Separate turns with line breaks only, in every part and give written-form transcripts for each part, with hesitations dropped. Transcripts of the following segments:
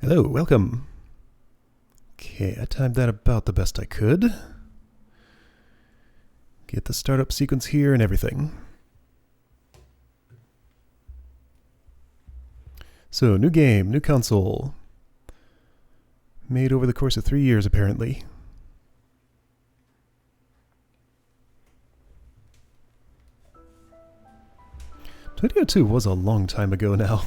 Hello, welcome. Okay, I timed that about the best I could. Get the startup sequence here and everything. So, new game, new console. Made over the course of 3 years, apparently. (2002) was a long time ago now.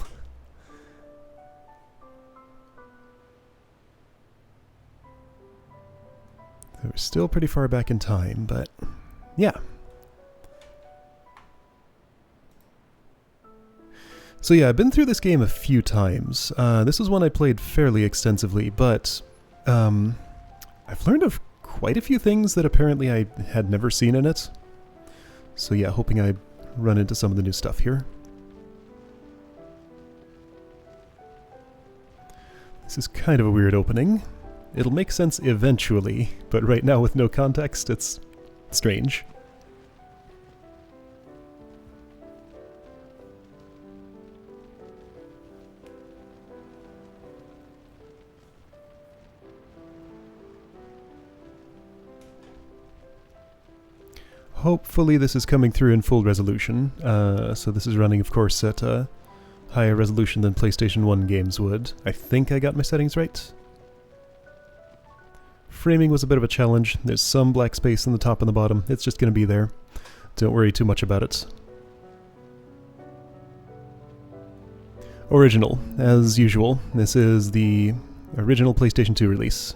We're still pretty far back in time, but yeah. So yeah, I've been through this game a few times. This was one I played fairly extensively, but I've learned of quite a few things that apparently I had never seen in it. So yeah, hoping I run into some of the new stuff here. This is kind of a weird opening. It'll make sense eventually, but right now with no context, it's strange. Hopefully this is coming through in full resolution. So this is running, of course, at a higher resolution than PlayStation 1 games would. I think I got my settings right. Framing was a bit of a challenge. There's some black space in the top and the bottom. It's just going to be there. Don't worry too much about it. Original, as usual. This is the original PlayStation 2 release.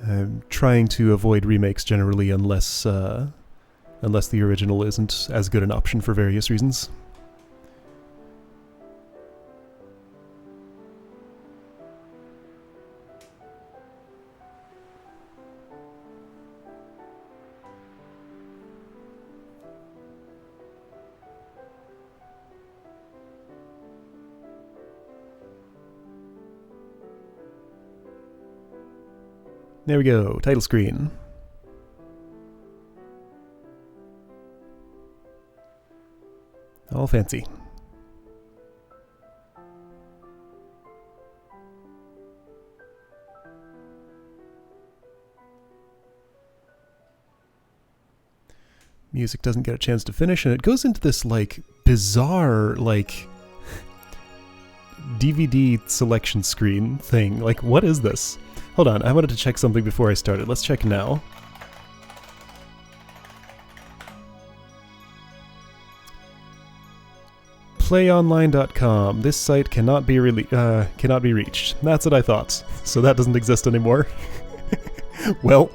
I'm trying to avoid remakes generally unless the original isn't as good an option for various reasons. There we go, title screen. All fancy. Music doesn't get a chance to finish, and it goes into this, like, bizarre, like, DVD selection screen thing. Like, what is this? Hold on, I wanted to check something before I started. Let's check now. PlayOnline.com. This site cannot be reached. That's what I thought. So that doesn't exist anymore. Well,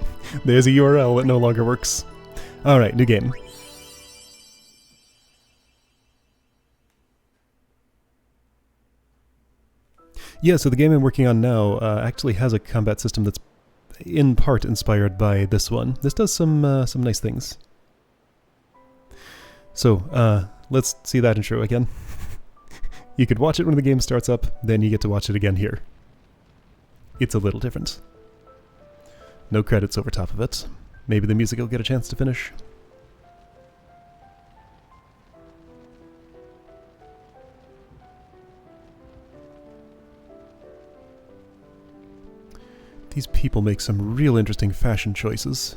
there's a URL that no longer works. Alright, new game. Yeah, so the game I'm working on now actually has a combat system that's in part inspired by this one. This does some nice things. So, let's see that intro again. You could watch it when the game starts up, then you get to watch it again here. It's a little different. No credits over top of it. Maybe the music will get a chance to finish. These people make some real interesting fashion choices.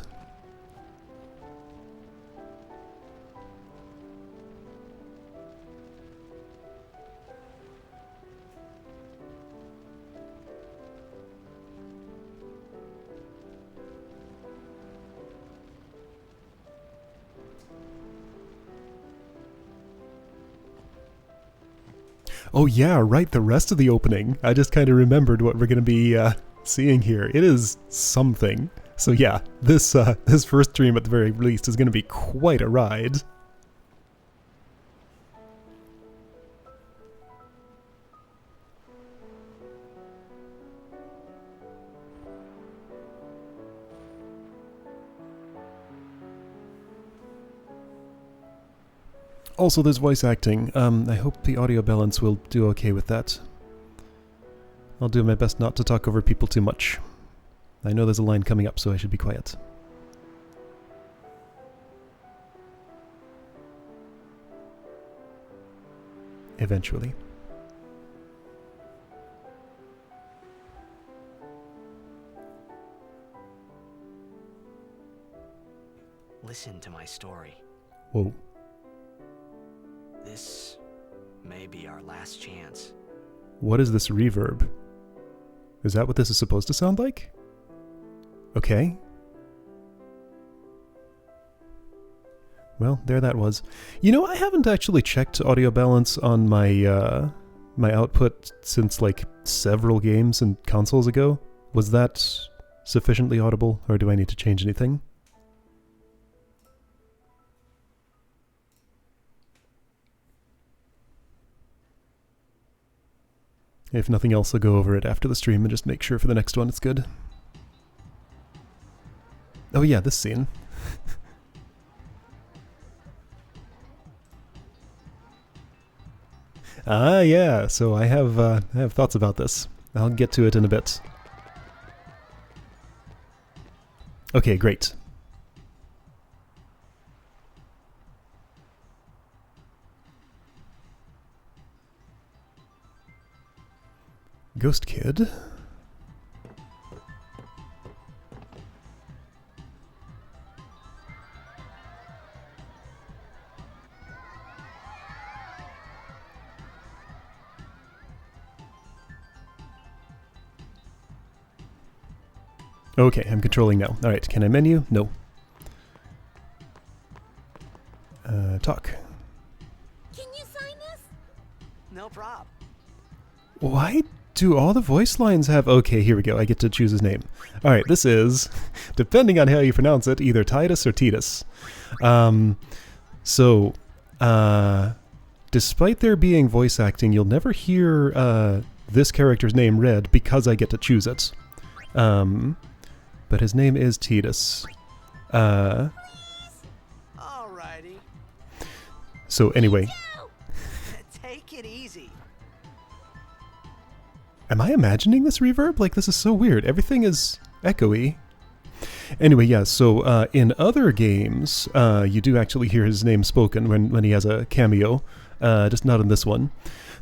Oh yeah, right, the rest of the opening. I just kind of remembered what we're going to be seeing here. It is something. So yeah, this first stream at the very least is going to be quite a ride. Also, there's voice acting. I hope the audio balance will do okay with that. I'll do my best not to talk over people too much. I know there's a line coming up, so I should be quiet. eventually.
Listen to my story.
Whoa.
This may be our last chance.
What is this reverb? Is that what this is supposed to sound like? Okay. Well, there that was. You know, I haven't actually checked audio balance on my my output since like several games and consoles ago. Was that sufficiently audible, or do I need to change anything? If nothing else, I'll go over it after the stream and just make sure for the next one it's good. Oh yeah, this scene. Ah yeah, so I have thoughts about this. I'll get to it in a bit. Okay, great. Ghost Kid. Okay, I'm controlling now. Alright, can I menu? No. Talk.
Can you sign this?
No prob.
Why do all the voice lines have... Okay, here we go. I get to choose his name. Alright, this is, depending on how you pronounce it, either Titus or Titus. Despite there being voice acting, you'll never hear this character's name read because I get to choose it. But his name is Titus.
Alrighty.
So anyway...
Take it easy.
Am I imagining this reverb? Like, this is so weird. Everything is echoey. Anyway, yeah, so in other games, you do actually hear his name spoken when he has a cameo, just not in this one.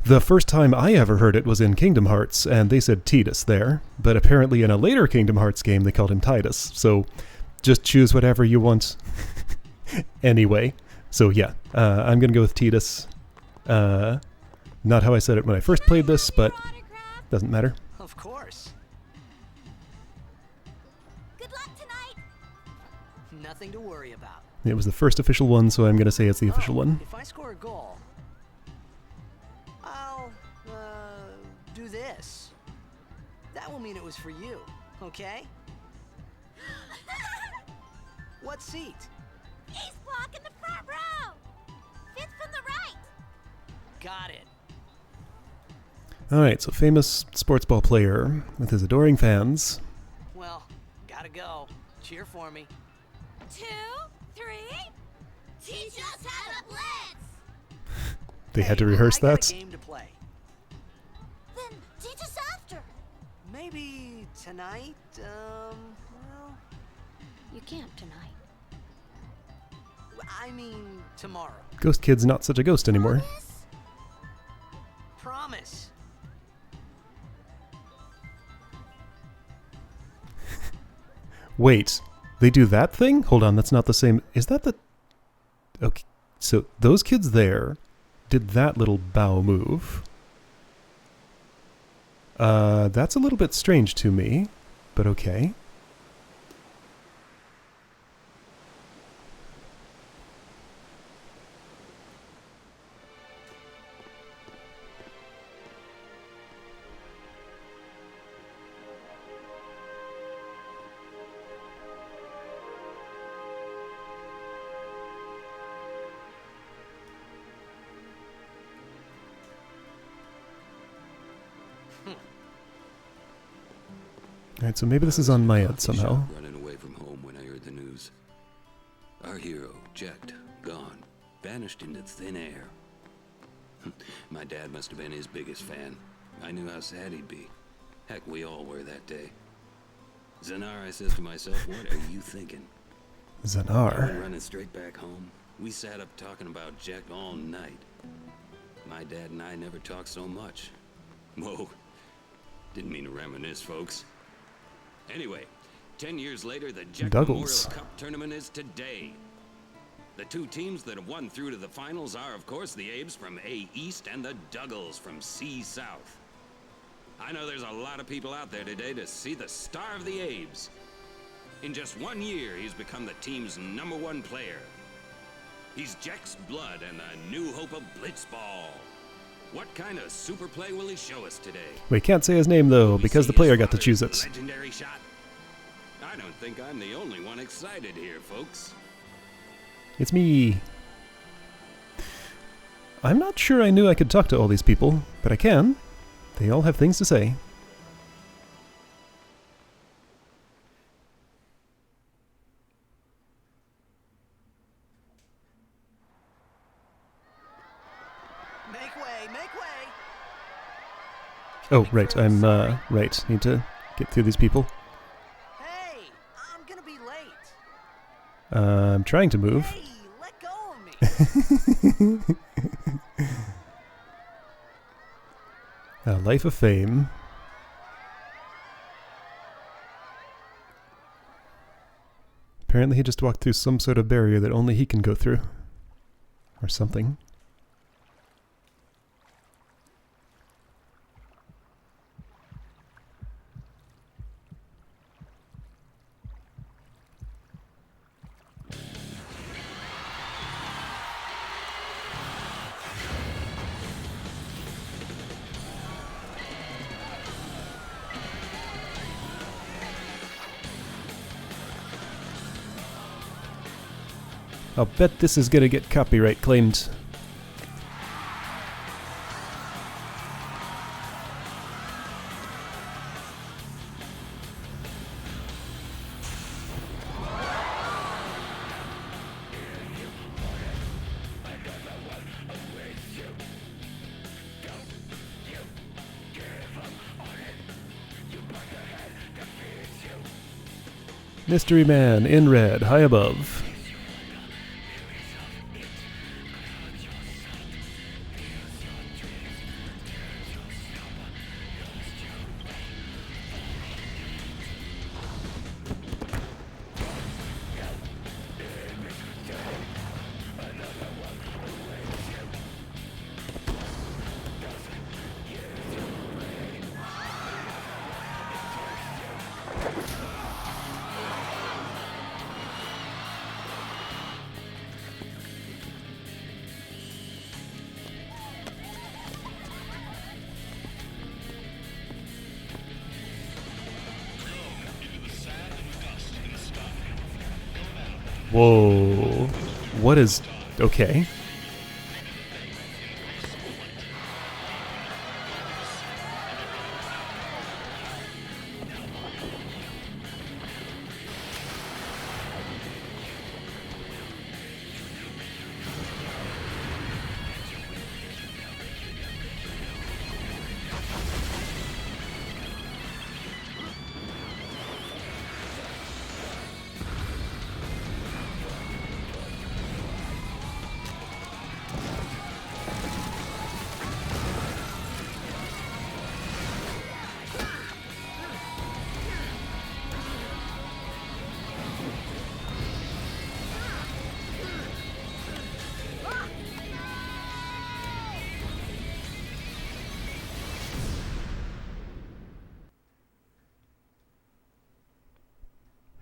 The first time I ever heard it was in Kingdom Hearts, and they said Titus there, but apparently in a later Kingdom Hearts game they called him Titus, so just choose whatever you want. Anyway, so yeah, I'm gonna go with Titus. Not how I said it when I first played this, but doesn't matter.
Of course.
Good luck tonight.
Nothing to worry about.
It was the first official one, so I'm gonna say it's the official one.
If I score a goal, I'll do this. That will mean it was for you, okay? What seat?
Ace block in the front row. Fifth from the right.
Got it.
Alright, so famous sports ball player with his adoring fans.
Well, gotta go. Cheer for me.
2, 3. Teach us how to blitz.
They had to rehearse
I got
that.
a game to play.
Then teach us after.
Maybe tonight. Well,
You can't tonight.
I mean tomorrow.
Ghost Kid's not such a ghost anymore.
Promise.
Wait, they do that thing? Hold on, that's not the same. Is that the... Okay, so those kids there did that little bow move. That's a little bit strange to me, but okay. Alright, so maybe this is on my end somehow.
Running away from home when I heard the news. Our hero, Jacked, gone, vanished into thin air. My dad must have been his biggest fan. I knew how sad he'd be. Heck, we all were that day. Zanar, I says to myself, what are you thinking?
Zanar.
Running straight back home. We sat up talking about Jack all night. My dad and I never talked so much. Whoa. Didn't mean to reminisce, folks. Anyway, 10 years later, the Jack Memorial
Douglas.
Cup tournament is today. The two teams that have won through to the finals are, of course, the Abes from A East and the Dougals from C South. I know there's a lot of people out there today to see the star of the Abes. In just 1 year, he's become the team's #1 player. He's Jack's blood and the new hope of Blitzball. What kind of super play will he show us today?
We can't say his name though, because the player got to choose it.
Legendary shot. I don't think I'm the only one excited here, folks.
It's me. I'm not sure I knew I could talk to all these people, but I can. They all have things to say.
Make way, make way!
Oh, right, I'm, right. Need to get through these people.
Hey, I'm gonna be late.
I'm trying to move.
Hey, let go of me!
A life of fame. Apparently he just walked through some sort of barrier that only he can go through. Or something. I'll bet this is gonna get copyright claimed. Mystery Man in red, high above. Whoa. What is... okay.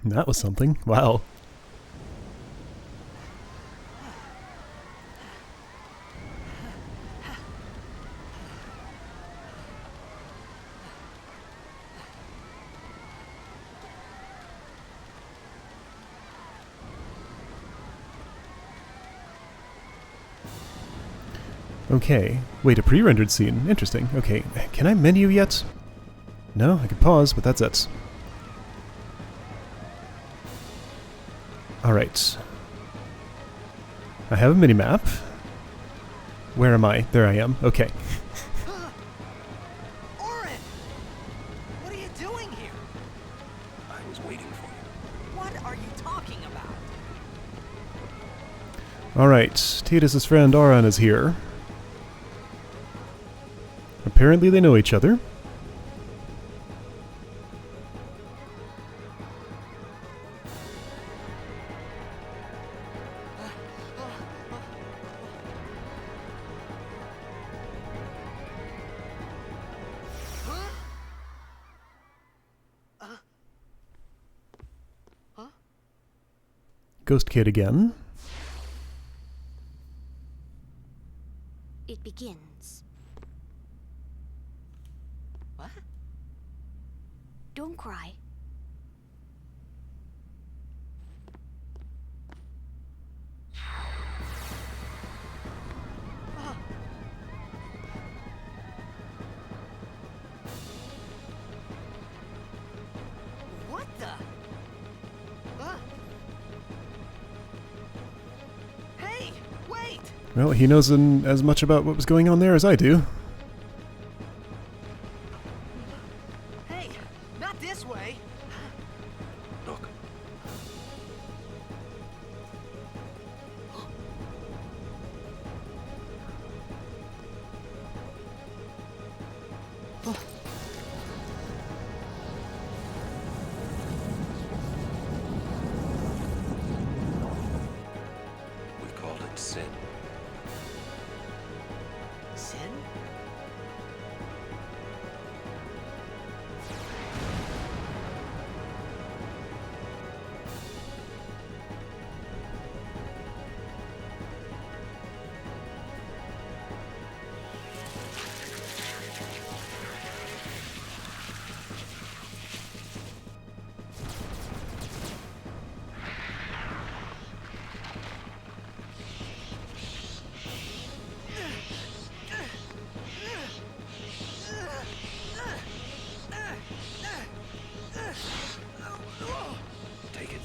That was something. Wow. Okay. Wait, a pre-rendered scene. Interesting. Okay. Can I menu yet? No, I can pause, but that's it. Alright. I have a mini-map. Where am I? There I am. Okay.
Orin! What are you doing here?
I was waiting for you.
What are you talking about?
Alright. Tidus' friend Auron is here. apparently they know each other. Ghost Kid again.
It begins.
What?
Don't cry.
What the? Hey, wait!
Well, he knows as much about what was going on there as I do.
Hey, not this way!
Look. We called it sin.
Sin?
Take it.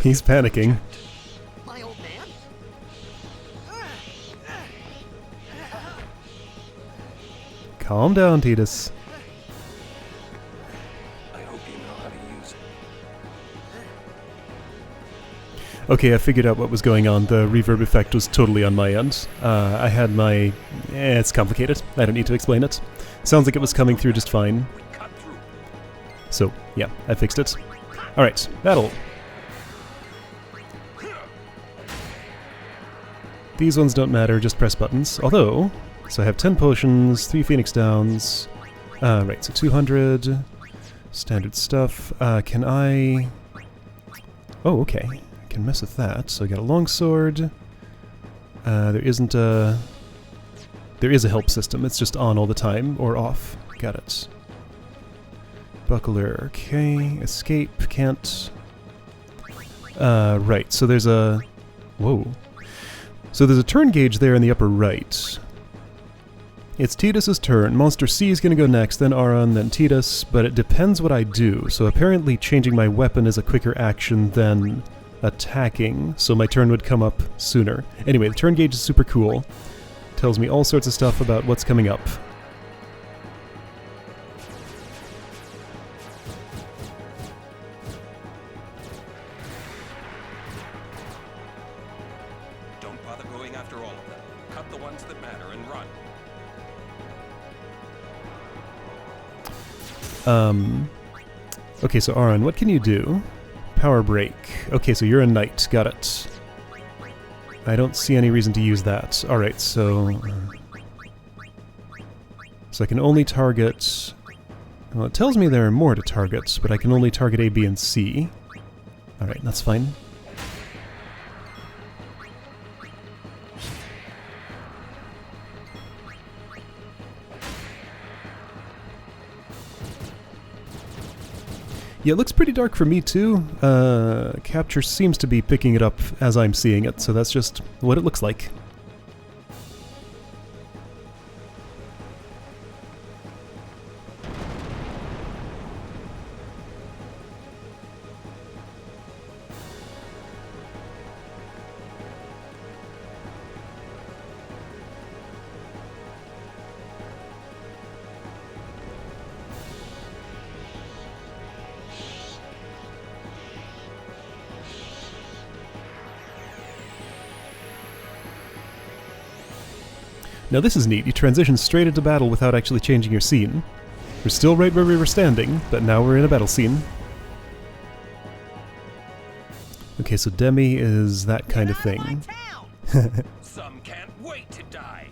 He's panicking.
My old man?
Calm down, Titus.
I hope you know how to use it.
Okay, I figured out what was going on. The reverb effect was totally on my end. I had my... it's complicated. I don't need to explain it. Sounds like it was coming through just fine.
We cut through.
So, yeah, I fixed it. Alright, battle. These ones don't matter, just press buttons. Although, so I have 10 potions, 3 Phoenix Downs. Right, so 200. Standard stuff. Can I... Oh, okay. I can mess with that. So I got a longsword. There isn't a... There is a help system. It's just on all the time, or off. Got it. Buckler, okay. Escape, can't... right, so there's a... Whoa. So there's a turn gauge there in the upper right. It's Titus's turn. Monster C is going to go next, then Aron, then Titus, but it depends what I do. So apparently changing my weapon is a quicker action than attacking, so my turn would come up sooner. Anyway, the turn gauge is super cool. Tells me all sorts of stuff about what's coming up.
Don't bother going after all of them. Cut the ones that matter and run.
Okay, so Aron, what can you do? Power break. Okay, so you're a knight. Got it. I don't see any reason to use that. Alright, so... So I can only target... Well, it tells me there are more to target, but I can only target A, B, and C. Alright, that's fine. Yeah, it looks pretty dark for me too. Capture seems to be picking it up as I'm seeing it, so that's just what it looks like. Now this is neat. You transition straight into battle without actually changing your scene. We're still right where we were standing, but now we're in a battle scene. Okay, so Demi is that kind of thing.
Some can't wait to die.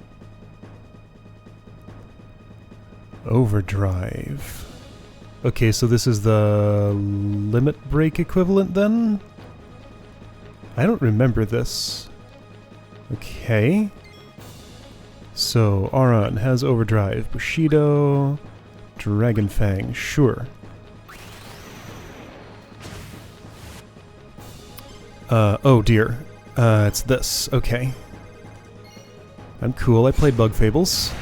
Overdrive. Okay, so this is the limit break equivalent then? I don't remember this. Okay. So, Auron has Overdrive. Bushido, Dragon Fang, sure. Oh dear. It's this. Okay. I'm cool. I played Bug Fables.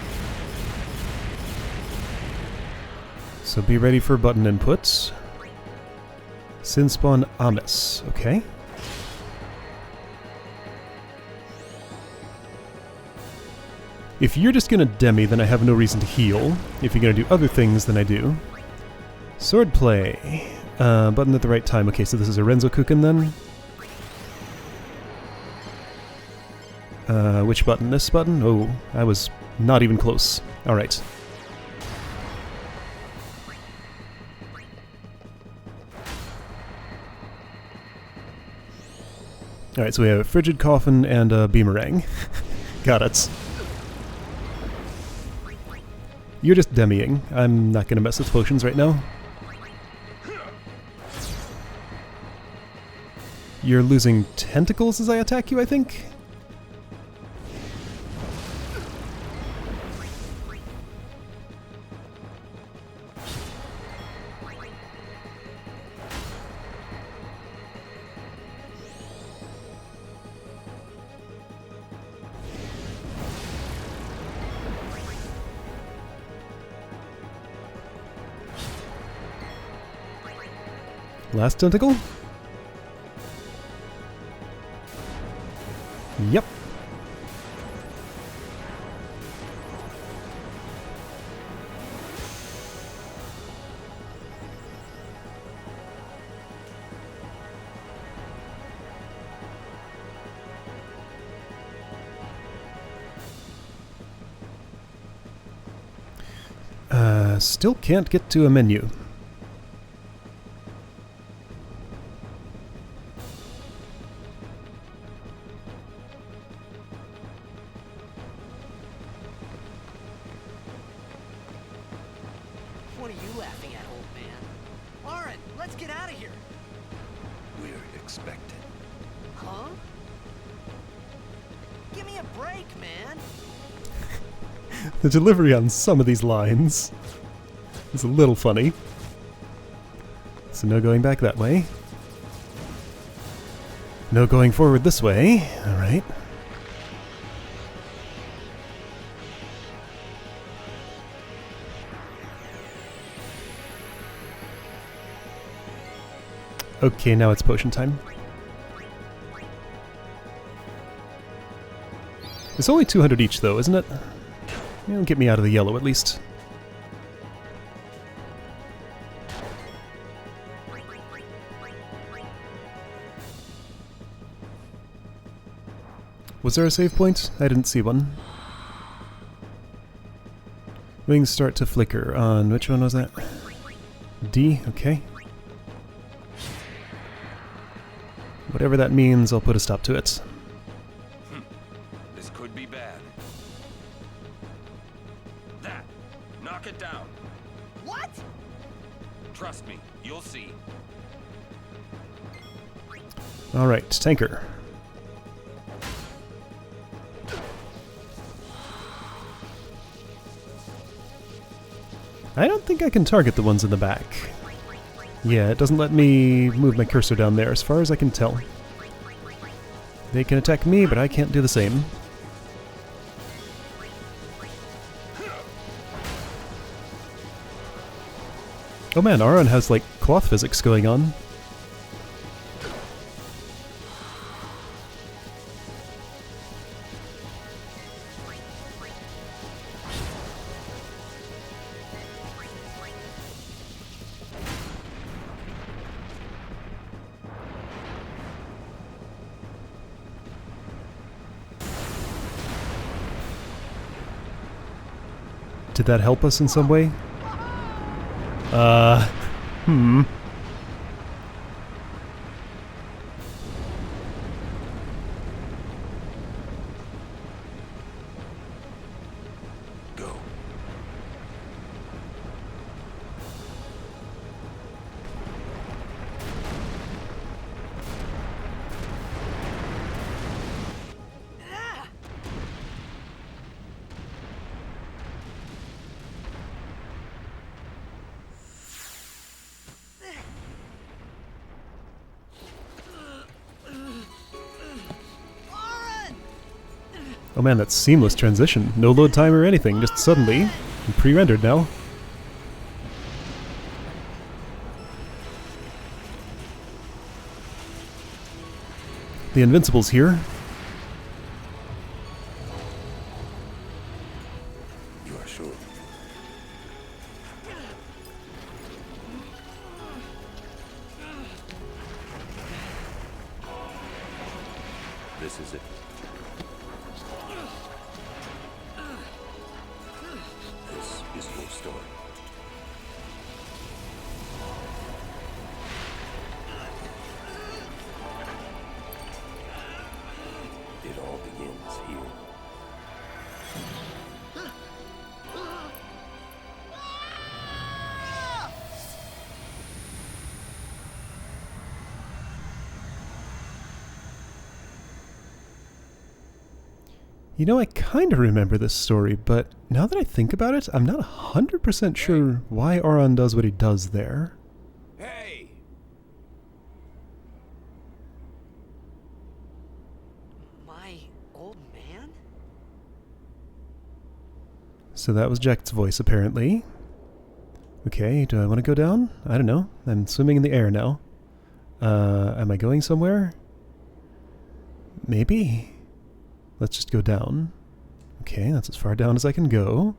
So be ready for button inputs. Sinspawn Amis. Okay. If you're just gonna demi, then I have no reason to heal. If you're gonna do other things, then I do. Swordplay. Button at the right time. Okay, so this is a Renzo Kuken then. Which button? This button? Oh, I was not even close. Alright. Alright, so we have a Frigid Coffin and a Beamerang. Got it. You're just demiing. I'm not gonna mess with potions right now. You're losing tentacles as I attack you, I think? Last tentacle? Yep. Still can't get to a menu.
What are you laughing at, old man? Auron, let's get out of here.
We're expected.
Huh? Give me a break, man.
The delivery on some of these lines is a little funny. So no going back that way. No going forward this way. Alright. Okay, now it's potion time. It's only 200 each though, isn't it? It'll get me out of the yellow at least. Was there a save point? I didn't see one. Wings start to flicker on... which one was that? D? Okay. Whatever that means, I'll put a stop to it.
This could be bad. That! Knock it down.
What?
Trust me, you'll see.
Alright, tanker. I don't think I can target the ones in the back. Yeah, it doesn't let me move my cursor down there as far as I can tell. They can attack me, but I can't do the same. Oh man, Auron has like cloth physics going on. Did that help us in some way? Hmm.
Go.
Oh man, that seamless transition. No load time or anything, just suddenly pre-rendered now. The Invincible's here.
You are sure? This is it. This is your story. It all begins here.
You know, I kind of remember this story, but now that I think about it, I'm not 100% sure why Auron does what he does there.
Hey!
My old man?
So that was Jecht's voice, apparently. Okay, do I want to go down? I don't know. I'm swimming in the air now. Am I going somewhere? Maybe. Let's just go down. Okay, that's as far down as I can go.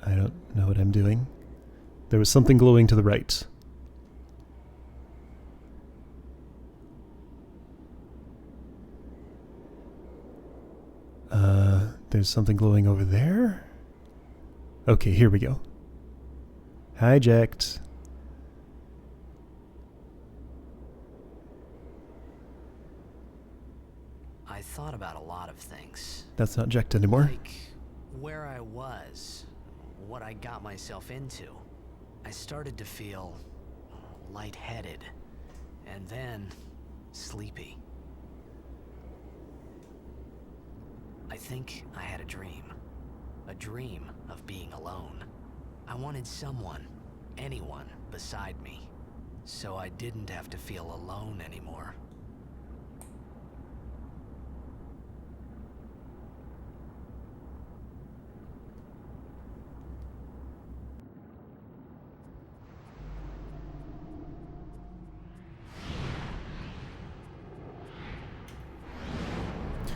I don't know what I'm doing. There was something glowing to the right. There's something glowing over there? Okay, here we go. Hi, Jecht.
I thought about a lot of things.
That's not Jecht anymore.
Like where I was, what I got myself into. I started to feel lightheaded, and then sleepy. I think I had a dream of being alone. I wanted someone, anyone beside me, so I didn't have to feel alone anymore.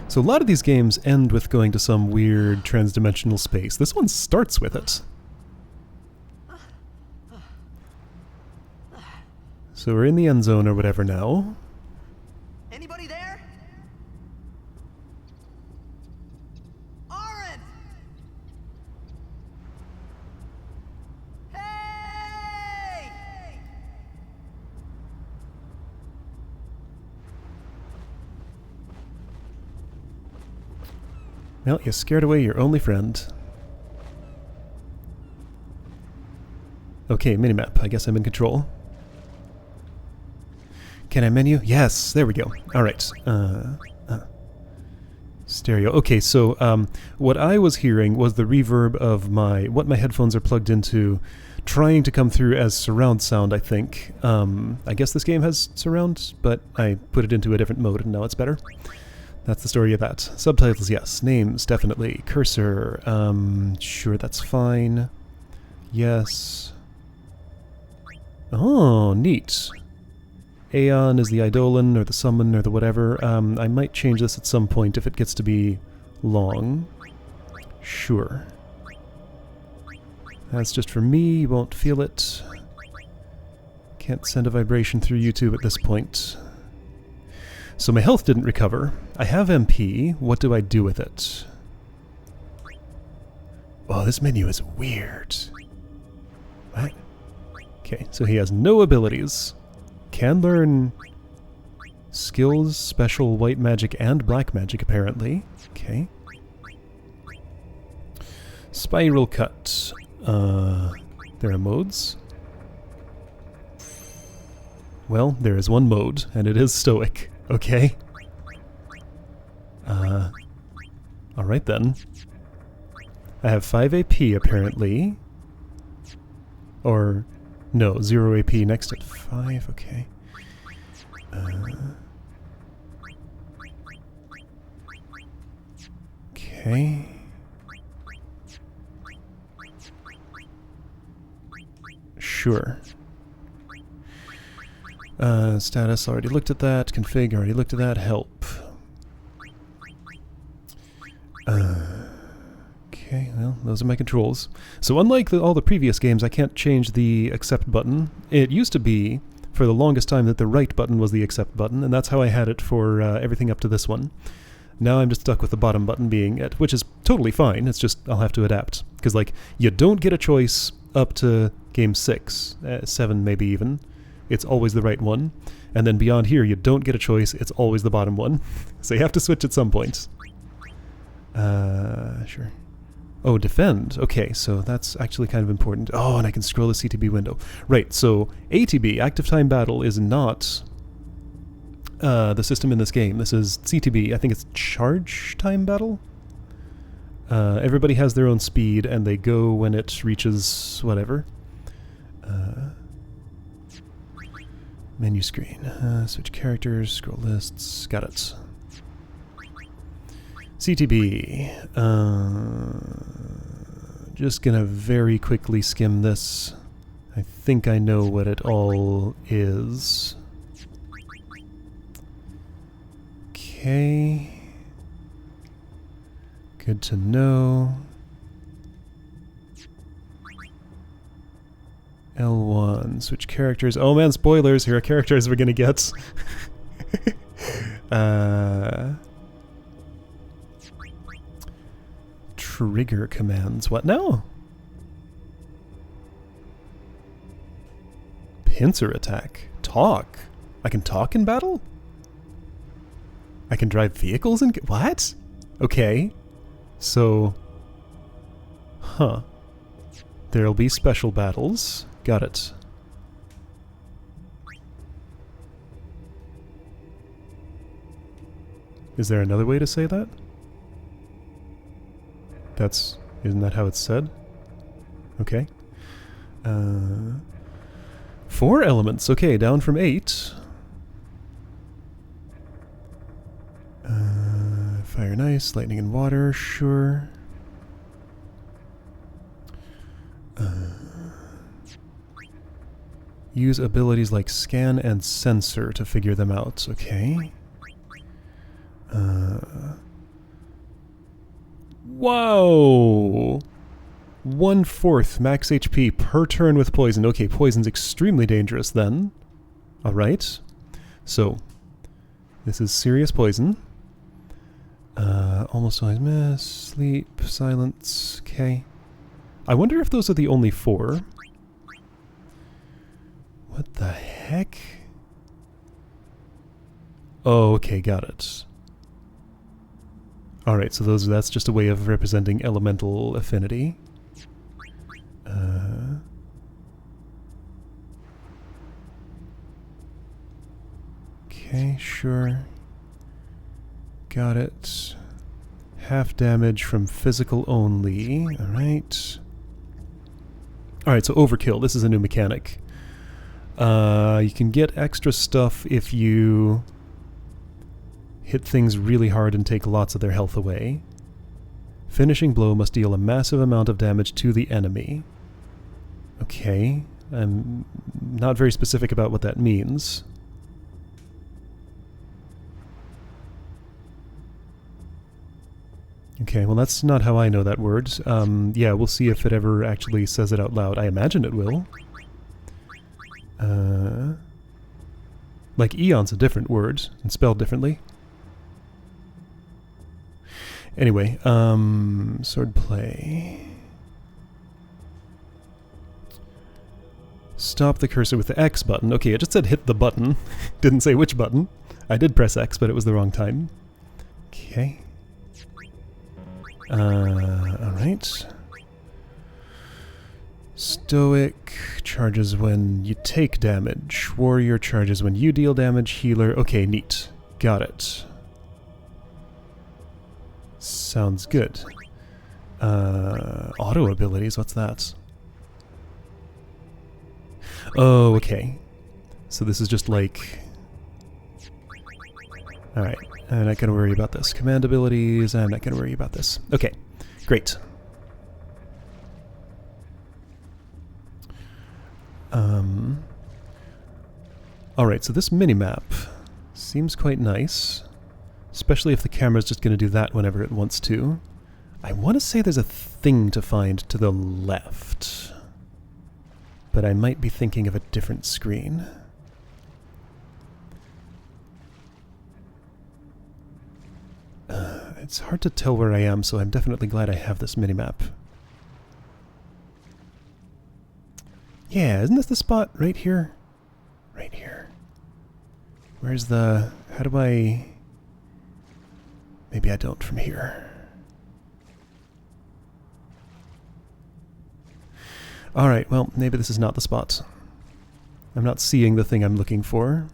So a lot of these games end with going to some weird transdimensional space. This one starts with it. So we're in the end zone or whatever now.
Anybody there? Auron! Hey!
Well, you scared away your only friend. Okay, minimap. I guess I'm in control. Can I menu? Yes, there we go. Alright. Stereo. Okay, so what I was hearing was the reverb of what my headphones are plugged into trying to come through as surround sound, I think. I guess this game has surround, but I put it into a different mode and now it's better. That's the story of that. Subtitles, yes. Names, definitely. Cursor, sure, that's fine. Yes. Oh, neat. Aeon is the Eidolon, or the Summon, or the whatever. I might change this at some point if it gets to be long. Sure. That's just for me, you won't feel it. Can't send a vibration through YouTube at this point. So my health didn't recover. I have MP. What do I do with it? Oh, this menu is weird. What? Okay, so he has no abilities. Can learn skills, special white magic and black magic, apparently. Okay. Spiral cut. There are modes. Well, there is one mode, and it is stoic. Okay. Alright then. I have 5 AP, apparently. Or, no, 0 AP next at 5, okay. Okay. Sure. Status, already looked at that. Config, already looked at that. Help. Okay, well, those are my controls. So unlike all the previous games, I can't change the accept button. It used to be, for the longest time, that the right button was the accept button, and that's how I had it for everything up to this one. Now I'm just stuck with the bottom button being it, which is totally fine. It's just I'll have to adapt. Because, like, you don't get a choice up to game 6, 7 maybe even. It's always the right one. And then beyond here, you don't get a choice. It's always the bottom one. So you have to switch at some point. Sure. Oh, defend. Okay, so that's actually kind of important. Oh, and I can scroll the CTB window. Right, so ATB, Active Time Battle, is not the system in this game. This is CTB. I think it's Charge Time Battle? Everybody has their own speed, and they go when it reaches whatever. Menu screen. Switch characters, scroll lists. Got it. CTB. Just gonna very quickly skim this. I think I know what it all is. Okay. Good to know. L1. Switch characters. Oh man, spoilers! Here are characters we're gonna get. Trigger commands. What now? Pincer attack. Talk. I can talk in battle? I can drive vehicles in... What? Okay. So... Huh. There'll be special battles. Got it. Is there another way to say that? Isn't that how it's said? Okay. 4 elements. Okay, down from 8. Fire and ice, lightning and water, sure. Use abilities like scan and sensor to figure them out. Okay. Whoa! 1/4 max HP per turn with poison. Okay, poison's extremely dangerous then. Alright. So, this is serious poison. Almost always miss. Sleep. Silence. Okay. I wonder if those are the only 4. What the heck? Oh, okay, got it. Alright, so that's just a way of representing elemental affinity. Okay, sure. Got it. Half damage from physical only. Alright. Alright, so overkill. This is a new mechanic. You can get extra stuff if you hit things really hard and take lots of their health away. Finishing blow must deal a massive amount of damage to the enemy. Okay. I'm not very specific about what that means. Okay, well that's not how I know that word. Yeah, we'll see if it ever actually says it out loud. I imagine it will. Like eon's a different word, and spelled differently. Anyway, sword play. stop the cursor with the X button. Okay, it just said hit the button. Didn't say which button. I did press X, but it was the wrong time. Okay. Alright. Stoic charges when you take damage. Warrior charges when you deal damage. Healer. Okay, neat. Got it. Sounds good. Auto abilities, what's that? Oh, okay. So this is just like... Alright, I'm not going to worry about this. Command abilities, I'm not going to worry about this. Okay, great. Alright, so this minimap seems quite nice. Especially if the camera's just going to do that whenever it wants to. I want to say there's a thing to find to the left. But I might be thinking of a different screen. It's hard to tell where I am, so I'm definitely glad I have this minimap. Yeah, isn't this the spot right here? Right here. Where's the... How do I... Maybe I don't from here. Alright, well, maybe this is not the spot. I'm not seeing the thing I'm looking for.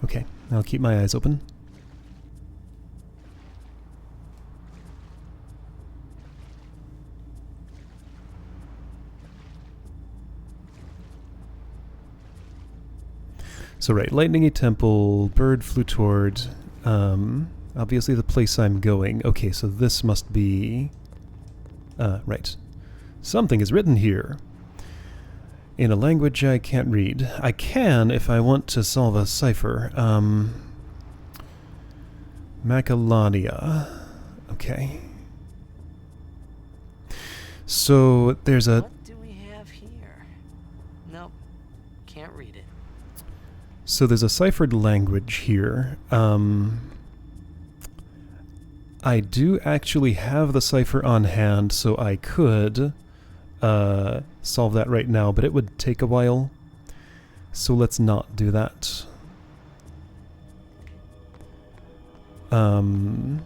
Okay, I'll keep my eyes open. So right, lightning a temple, bird flew toward, obviously the place I'm going. Okay, so this must be... right. Something is written here. In a language I can't read. I can if I want to solve a cipher. Macalania. Okay. So there's a...
What do we have here? Nope. Can't read it.
So there's a ciphered language here. I do actually have the cipher on hand, so I could solve that right now, but it would take a while. So let's not do that. The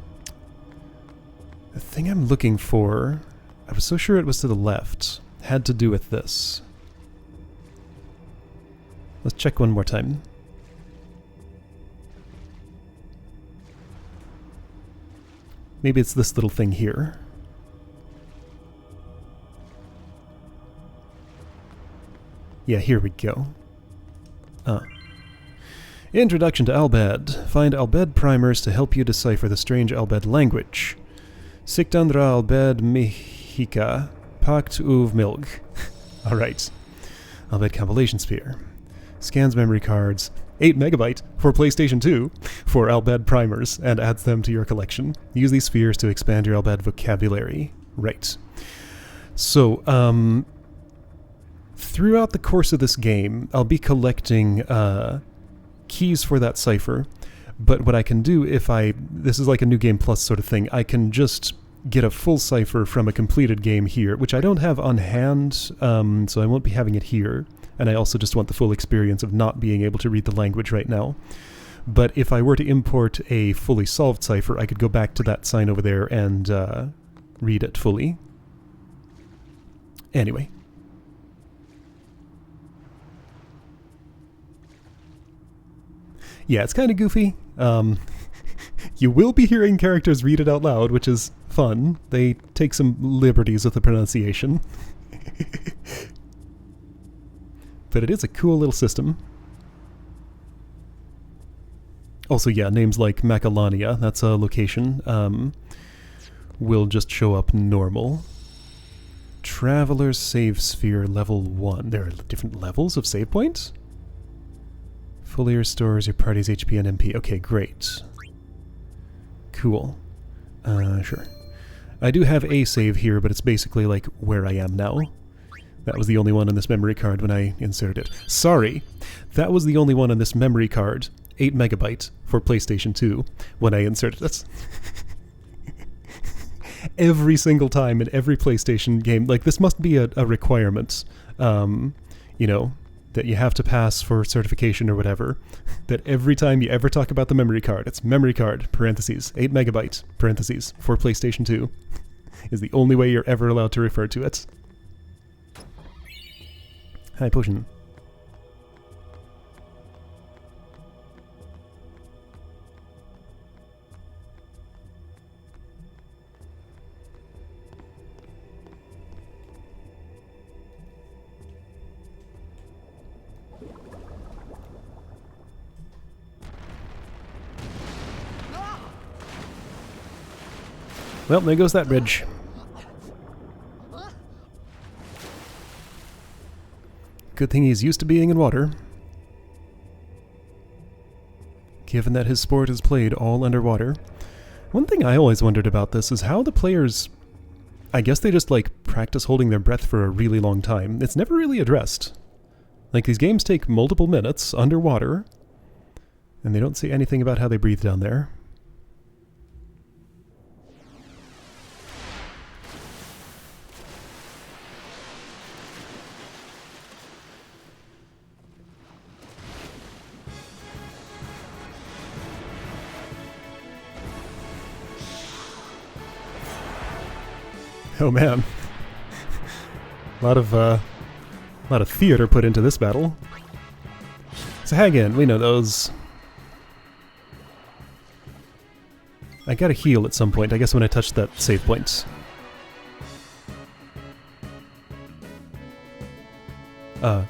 thing I'm looking for, I was so sure it was to the left, had to do with this. Let's check one more time. Maybe it's this little thing here. Yeah, here we go. Introduction to Albed. Find Albed primers to help you decipher the strange Albed language. Siktandra Albed Mihika Pakt Uv Milg. Alright. Albed compilation sphere. Scans memory cards. 8 megabyte for PlayStation 2 for Albed primers and adds them to your collection. Use these spheres to expand your Albed vocabulary. Right. So, throughout the course of this game, I'll be collecting keys for that cipher, but what I can do if this is like a New Game Plus sort of thing, I can just get a full cipher from a completed game here, which I don't have on hand, so I won't be having it here. And I also just want the full experience of not being able to read the language right now. But if I were to import a fully solved cipher, I could go back to that sign over there and read it fully. Anyway. Yeah, it's kind of goofy. You will be hearing characters read it out loud, which is fun. They take some liberties with the pronunciation. But it is a cool little system. Also, yeah, names like Macalania, that's a location, will just show up normal. Traveler's Save Sphere Level 1. There are different levels of save points? Fully restores your party's HP and MP. Okay, great. Cool. Sure. I do have a save here, but it's basically like where I am now. That was the only one on this memory card when I inserted it. Sorry! That was the only one on this memory card, 8 megabyte, for PlayStation 2, when I inserted it. every single time in every PlayStation game. Like, this must be a requirement, you know, that you have to pass for certification or whatever, that every time you ever talk about the memory card, it's memory card, parentheses, 8 megabyte, parentheses, for PlayStation 2, is the only way you're ever allowed to refer to it. Hi, potion. Well, there goes that bridge. Good thing he's used to being in water, given that his sport is played all underwater. One thing I always wondered about this is how the players, I guess they just like practice holding their breath for a really long time. It's never really addressed. Like, these games take multiple minutes underwater, and they don't say anything about how they breathe down there. Oh man, a lot of theater put into this battle. Sahagin, we know those. I gotta heal at some point, I guess when I touch that save point. Oh,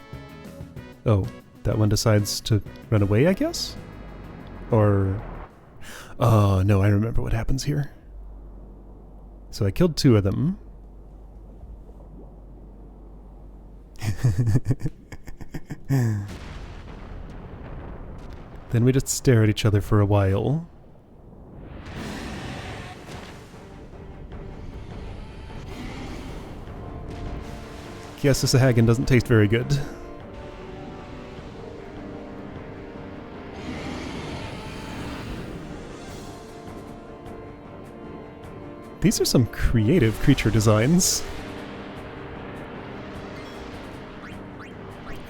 that one decides to run away, I guess? Or... oh, no, I remember what happens here. So I killed 2 of them. Then we just stare at each other for a while. Guess this Sahagin doesn't taste very good. These are some creative creature designs.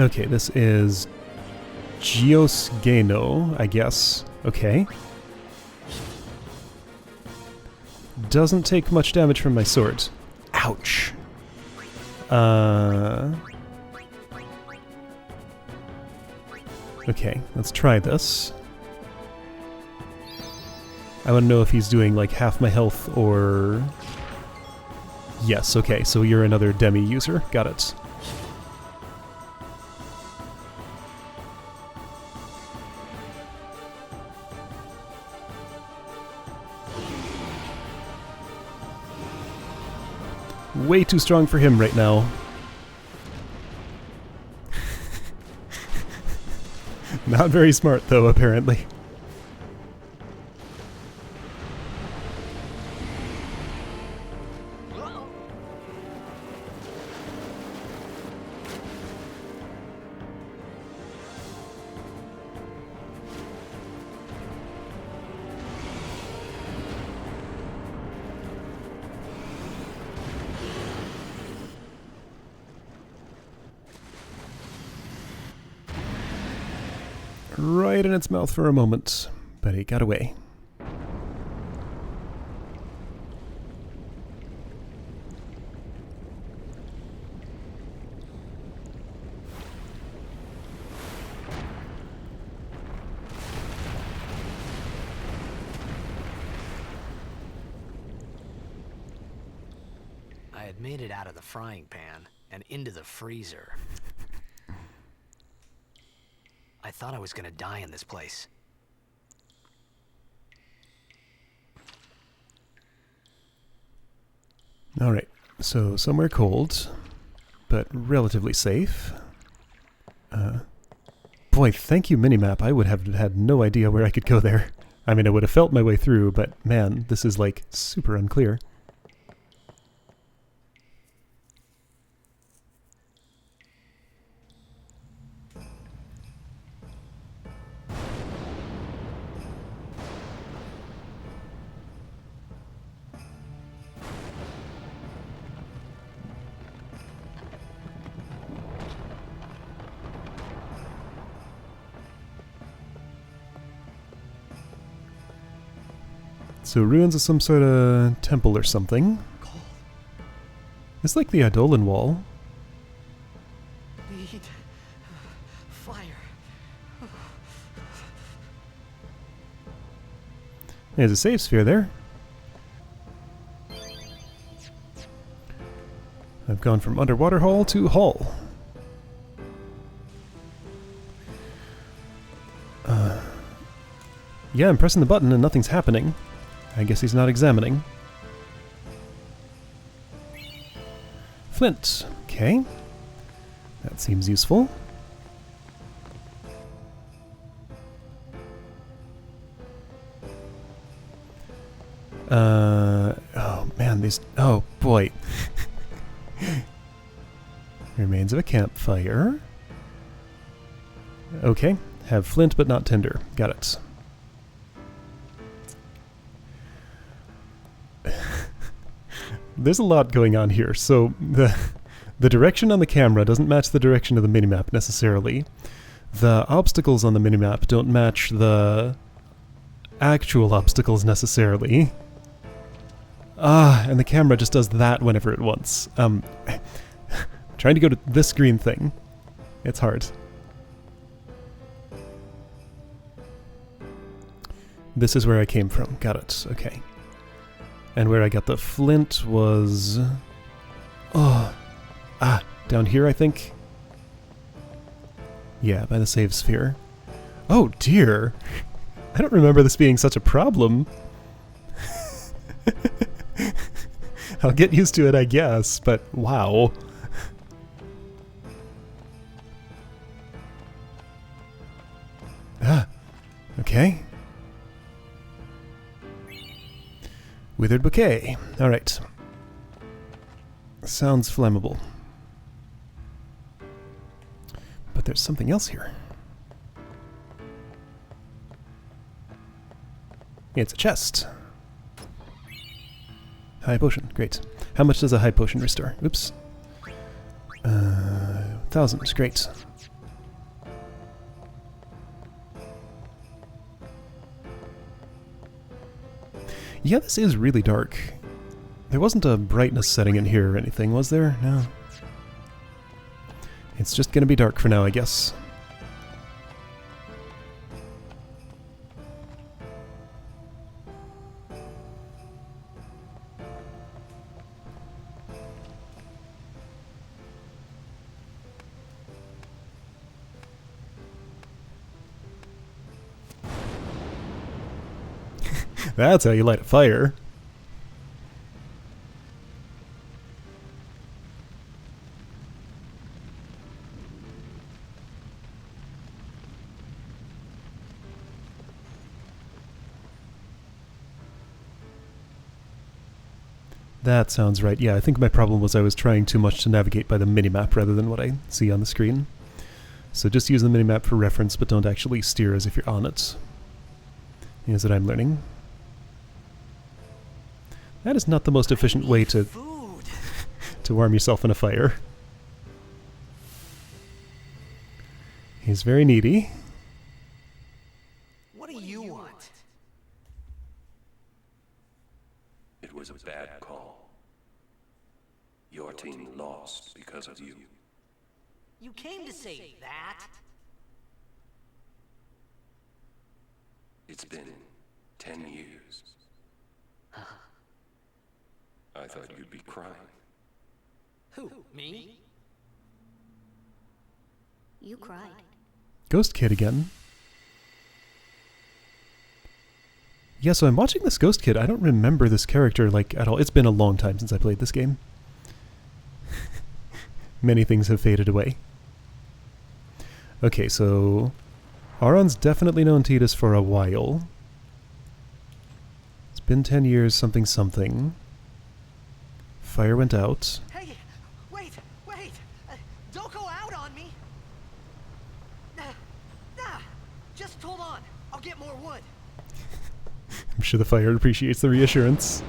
Okay, this is Geosgeno, I guess. Okay. Doesn't take much damage from my sword. Ouch. Okay, let's try this. I want to know if he's doing like half my health or... yes, okay, so you're another demi user. Got it. Way too strong for him right now. Not very smart though, apparently. Right in its mouth for a moment, but it got away.
I had made it out of the frying pan and into the freezer. I thought I was gonna die in this place.
Alright, so somewhere cold, but relatively safe. Boy, thank you, minimap. I would have had no idea where I could go there. I mean, I would have felt my way through, but man, this is like super unclear. So ruins of some sort of temple or something.
Cold.
It's like the Eidolon wall.
Need fire.
There's a save sphere there. I've gone from underwater hall to hall. Yeah, I'm pressing the button and nothing's happening. I guess he's not examining. Flint. Okay. That seems useful. Oh man, these... Oh boy. Remains of a campfire. Okay. Have flint but not tinder. Got it. There's a lot going on here. So the direction on the camera doesn't match the direction of the minimap necessarily. The obstacles on the minimap don't match the actual obstacles necessarily. And the camera just does that whenever it wants. Trying to go to this green thing. It's hard. This is where I came from. Got it. Okay. And where I got the flint was... down here, I think? Yeah, by the save sphere. Oh, dear! I don't remember this being such a problem. I'll get used to it, I guess, but wow. Okay. Withered bouquet. Alright. Sounds flammable. But there's something else here. It's a chest. High potion. Great. How much does a high potion restore? Oops. 1,000. Great. Yeah, this is really dark. There wasn't a brightness setting in here or anything, was there? No. It's just gonna be dark for now, I guess. That's how you light a fire. That sounds right. Yeah, I think my problem was I was trying too much to navigate by the minimap rather than what I see on the screen. So just use the minimap for reference, but don't actually steer as if you're on it. Is what I'm learning. That is not the most efficient way to warm yourself in a fire. He's very needy.
What do you want?
It was a bad call. Your team lost because of you.
You came to say that?
It's been 10 years. I thought you'd be crying.
Who, me?
You cried.
Ghost Kid again. Yeah, so I'm watching this Ghost Kid. I don't remember this character, like, at all. It's been a long time since I played this game. Many things have faded away. Okay, so... Auron's definitely known Tidus for a while. It's been 10 years, something something. Fire went out.
Hey, wait! Don't go out on me! Nah, just hold on. I'll get more wood.
I'm sure the fire appreciates the reassurance.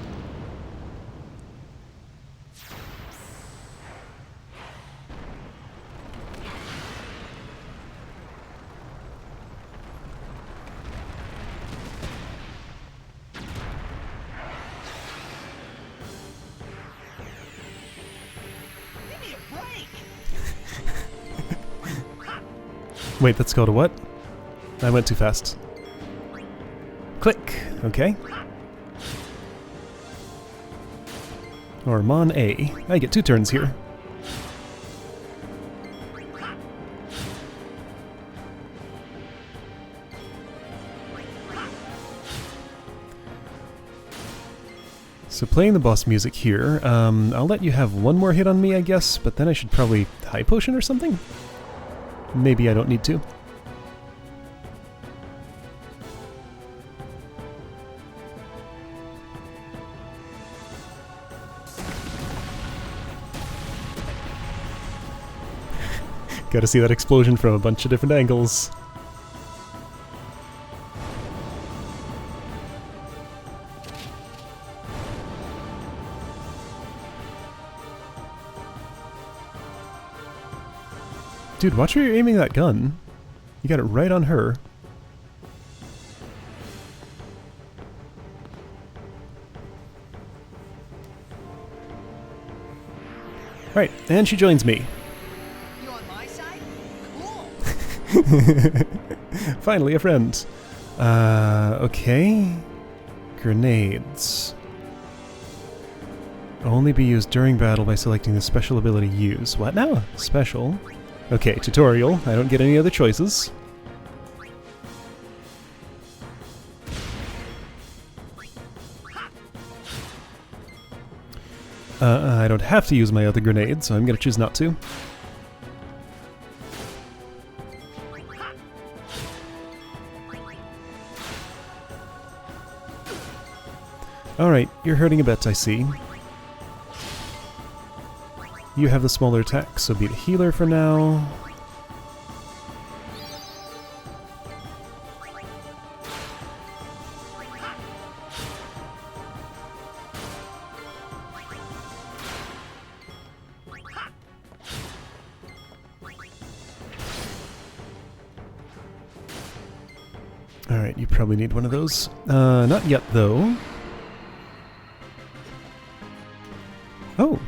Wait, that's called a what? I went too fast. Click. Okay. Or Mon A. I get 2 turns here. So playing the boss music here, I'll let you have 1 more hit on me, I guess, but then I should probably high potion or something? Maybe I don't need to. Gotta see that explosion from a bunch of different angles. Dude, watch where you're aiming that gun. You got it right on her. Right, and she joins me.
You on my side? Cool.
Finally, a friend. Okay. Grenades. Only be used during battle by selecting the special ability use. What now? Special. Okay, tutorial. I don't get any other choices. I don't have to use my other grenade, so I'm gonna choose not to. Alright, you're hurting a bit, I see. You have the smaller attack, so be the healer for now. Alright, you probably need one of those. Not yet, though. Oh!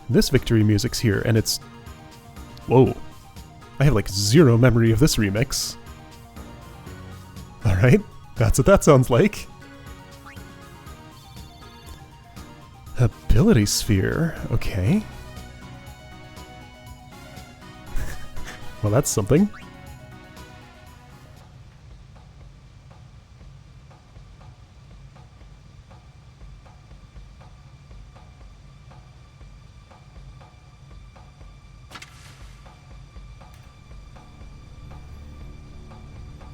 This victory music's here, and it's... Whoa. I have like 0 memory of this remix. Alright, that's what that sounds like. Ability sphere, okay. Well, that's something.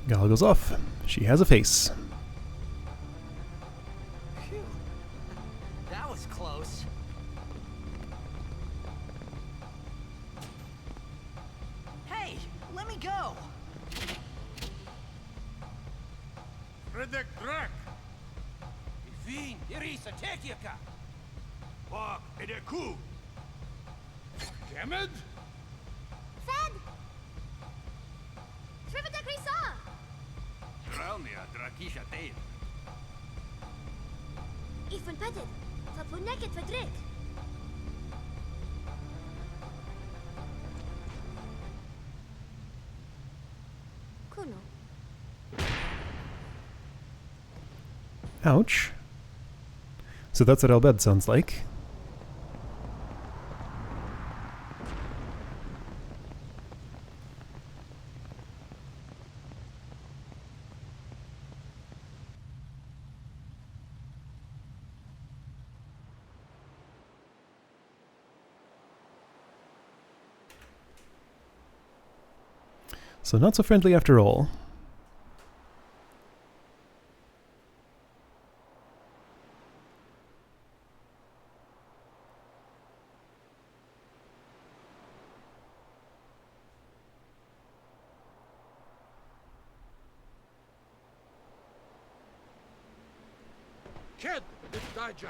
Gala goes off. She has a face.
Phew. That was close. Hey, let me go.
Redek Drak! Vin, Irisa, Tekika! Bog, Edeku! Kemed?
Fed! Trivida Grisa!
Tralmia, Drakisha Dave.
Ifun Petted! Fapuneket Fedrik! Kuno.
Ouch. So that's what Albed sounds like. So not so friendly after all.
Ked, it's Daija.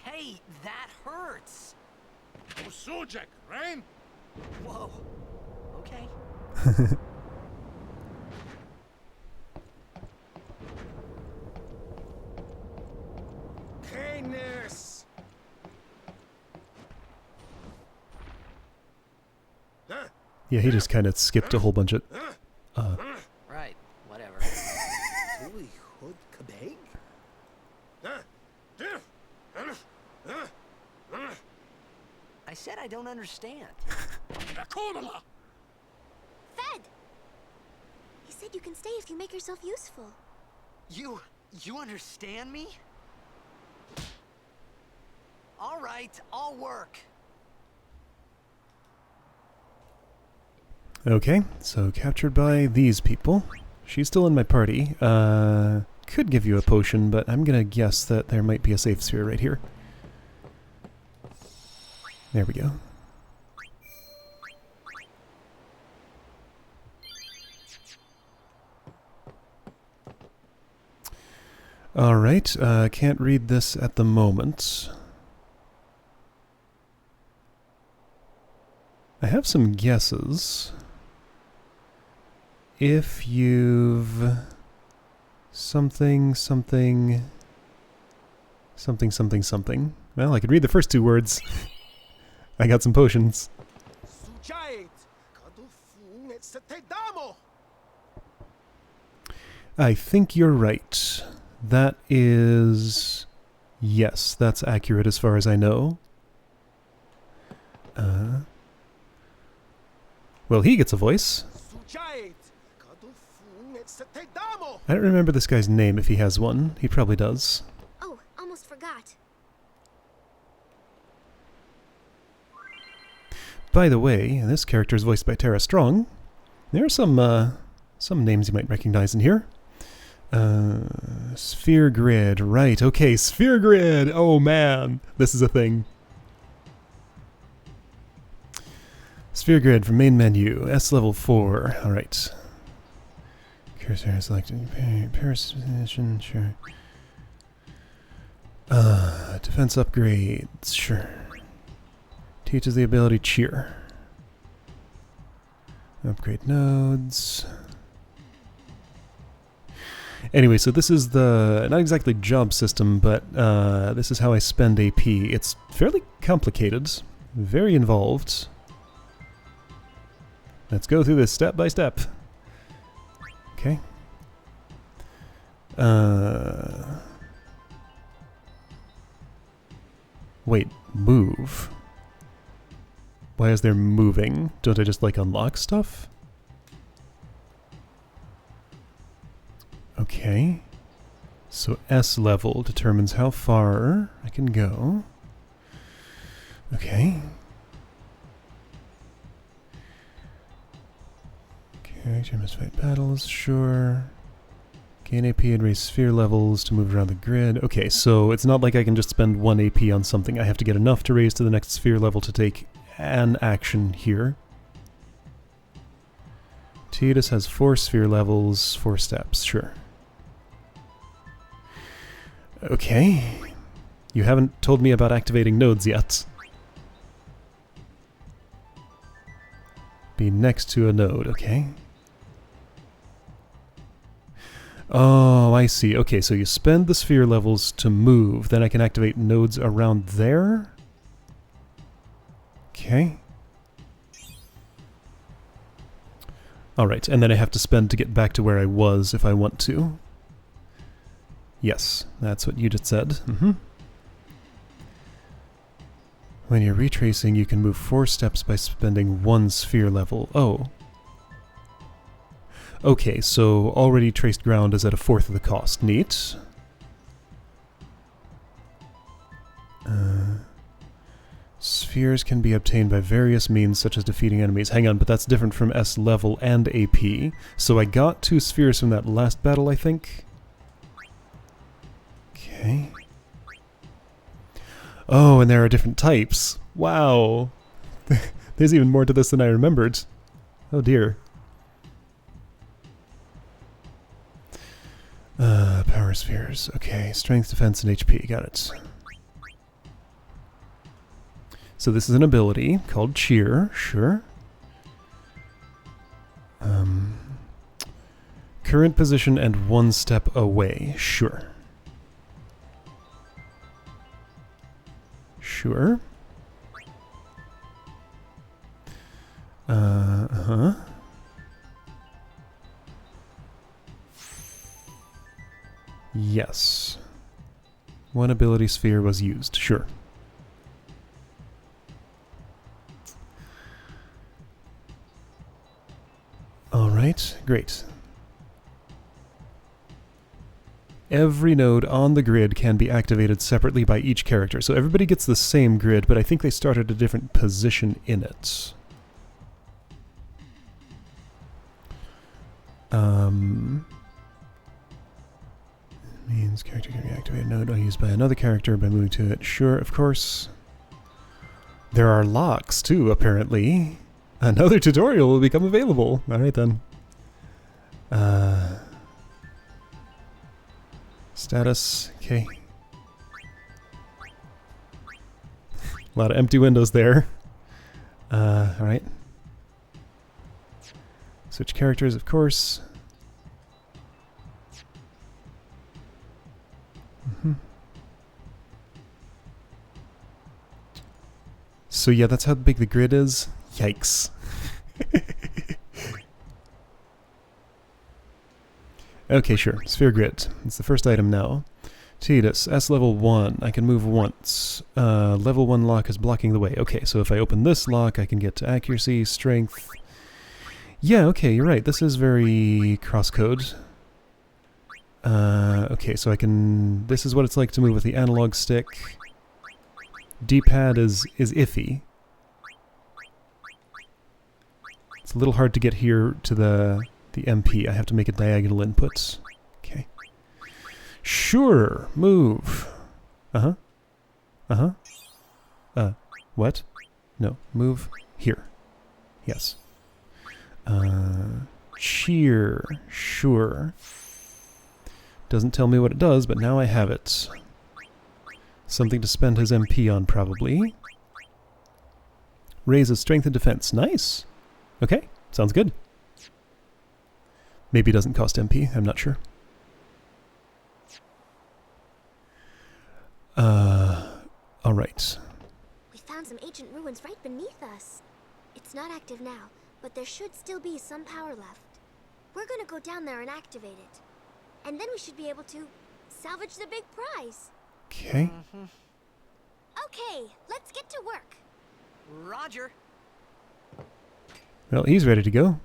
Hey, that hurts.
Usujek, Rain?
Whoa. Okay.
Canis!
Yeah, he just kind of skipped a whole bunch of...
Right, whatever. I said I don't understand.
Fed! He said you can stay if you make yourself useful.
You understand me? All right, I'll work.
Okay, so captured by these people. She's still in my party. Could give you a potion, but I'm gonna guess that there might be a safe sphere right here. There we go. Alright, can't read this at the moment. I have some guesses. If you've... something... Well, I could read the first two words. I got some potions. I think you're right. That is... yes, that's accurate as far as I know. Well, he gets a voice. I don't remember this guy's name if he has one. He probably does.
Oh, almost forgot.
By the way, this character is voiced by Tara Strong. There are some names you might recognize in here. Sphere Grid, right, okay, Sphere Grid! Oh man, this is a thing. Sphere Grid from main menu, S level 4, alright. Cursor selected, Paris position, sure. Defense upgrades, sure. Teaches the ability Cheer. Upgrade nodes. Anyway, so this is the, not exactly job system, but this is how I spend AP. It's fairly complicated, very involved. Let's go through this step by step. Okay. Wait, move. Why is there moving? Don't I just like unlock stuff? Okay. So S level determines how far I can go. Okay. Character must fight battles, sure. Gain AP and raise sphere levels to move around the grid. Okay, so it's not like I can just spend 1 AP on something. I have to get enough to raise to the next sphere level to take an action here. Tidus has 4 sphere levels, 4 steps, sure. Okay. You haven't told me about activating nodes yet. Be next to a node, okay. Oh, I see. Okay, so you spend the sphere levels to move, then I can activate nodes around there? Okay. Alright, and then I have to spend to get back to where I was if I want to. Yes, that's what you just said. Mm-hmm. When you're retracing, you can move 4 steps by spending 1 sphere level. Oh. Okay, so already traced ground is at 1/4 of the cost. Neat. Spheres can be obtained by various means, such as defeating enemies. Hang on, but that's different from S level and AP. So I got 2 spheres from that last battle, I think. Okay. Oh, and there are different types. Wow. There's even more to this than I remembered. Oh dear. Power spheres. Okay, strength, defense, and HP. Got it. So this is an ability called Cheer. Sure. Current position and 1 step away. Sure. Sure. Yes. One ability sphere was used, sure. Alright, great. Every node on the grid can be activated separately by each character. So everybody gets the same grid, but I think they start at a different position in it. Means character can be activated node used by another character by moving to it. Sure, of course. There are locks too, apparently. Another tutorial will become available. Alright then. Status, okay. A lot of empty windows there. Alright. Switch characters, of course. So yeah, that's how big the grid is. Yikes. Okay, sure. Sphere grid. It's the first item now. Tidus, S level 1. I can move once. Level 1 lock is blocking the way. Okay, so if I open this lock, I can get to accuracy, strength. Yeah, okay, you're right. This is very crosscode. Okay, so I can... This is what it's like to move with the analog stick. D-pad is iffy. It's a little hard to get here to the MP. I have to make a diagonal input. Okay. Sure, move. Uh-huh. Uh-huh. What? No, move here. Yes. Cheer. Sure. Doesn't tell me what it does, but now I have it. Something to spend his MP on, probably. Raises strength and defense. Nice. Okay, sounds good. Maybe it doesn't cost MP, I'm not sure. Alright.
We found some ancient ruins right beneath us. It's not active now, but there should still be some power left. We're gonna go down there and activate it. And then we should be able to salvage the big prize.
Okay.
Okay, let's get to work.
Roger.
Well, he's ready to go.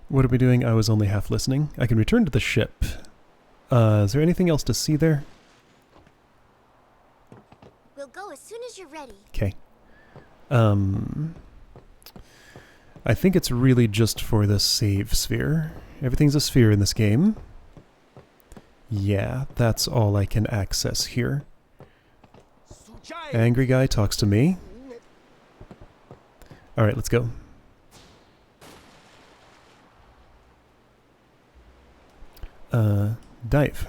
What are we doing? I was only half listening. I can return to the ship. Is there anything else to see there?
We'll go as soon as you're ready.
Okay. I think it's really just for the save sphere. Everything's a sphere in this game. Yeah, that's all I can access here. Angry guy talks to me. Alright, let's go. Dive.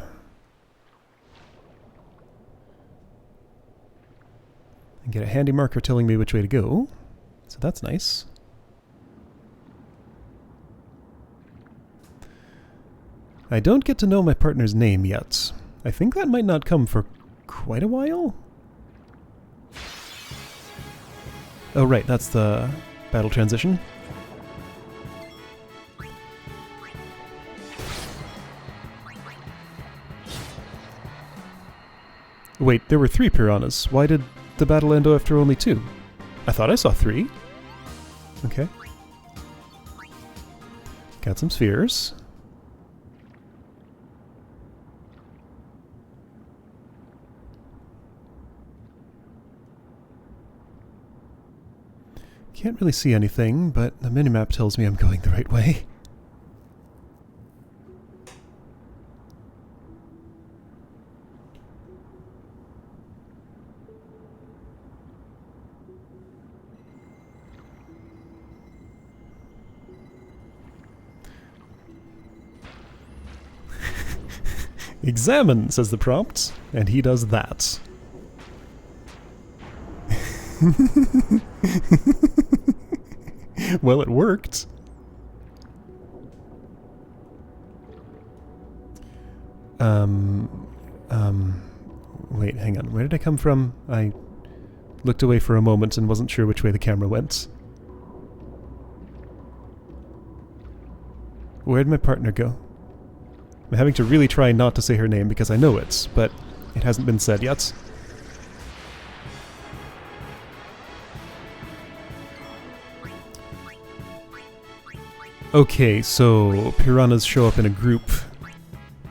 And get a handy marker telling me which way to go. So that's nice. I don't get to know my partner's name yet. I think that might not come for quite a while. Oh right, that's the battle transition. Wait, there were 3 piranhas. Why did the battle end after only 2? I thought I saw 3. Okay. Got some spheres. Can't really see anything, but the minimap tells me I'm going the right way. Examine, says the prompt, and he does that. Well, it worked. Wait, hang on. Where did I come from? I looked away for a moment and wasn't sure which way the camera went. Where'd my partner go? I'm having to really try not to say her name because I know it, but it hasn't been said yet. Okay, so piranhas show up in a group.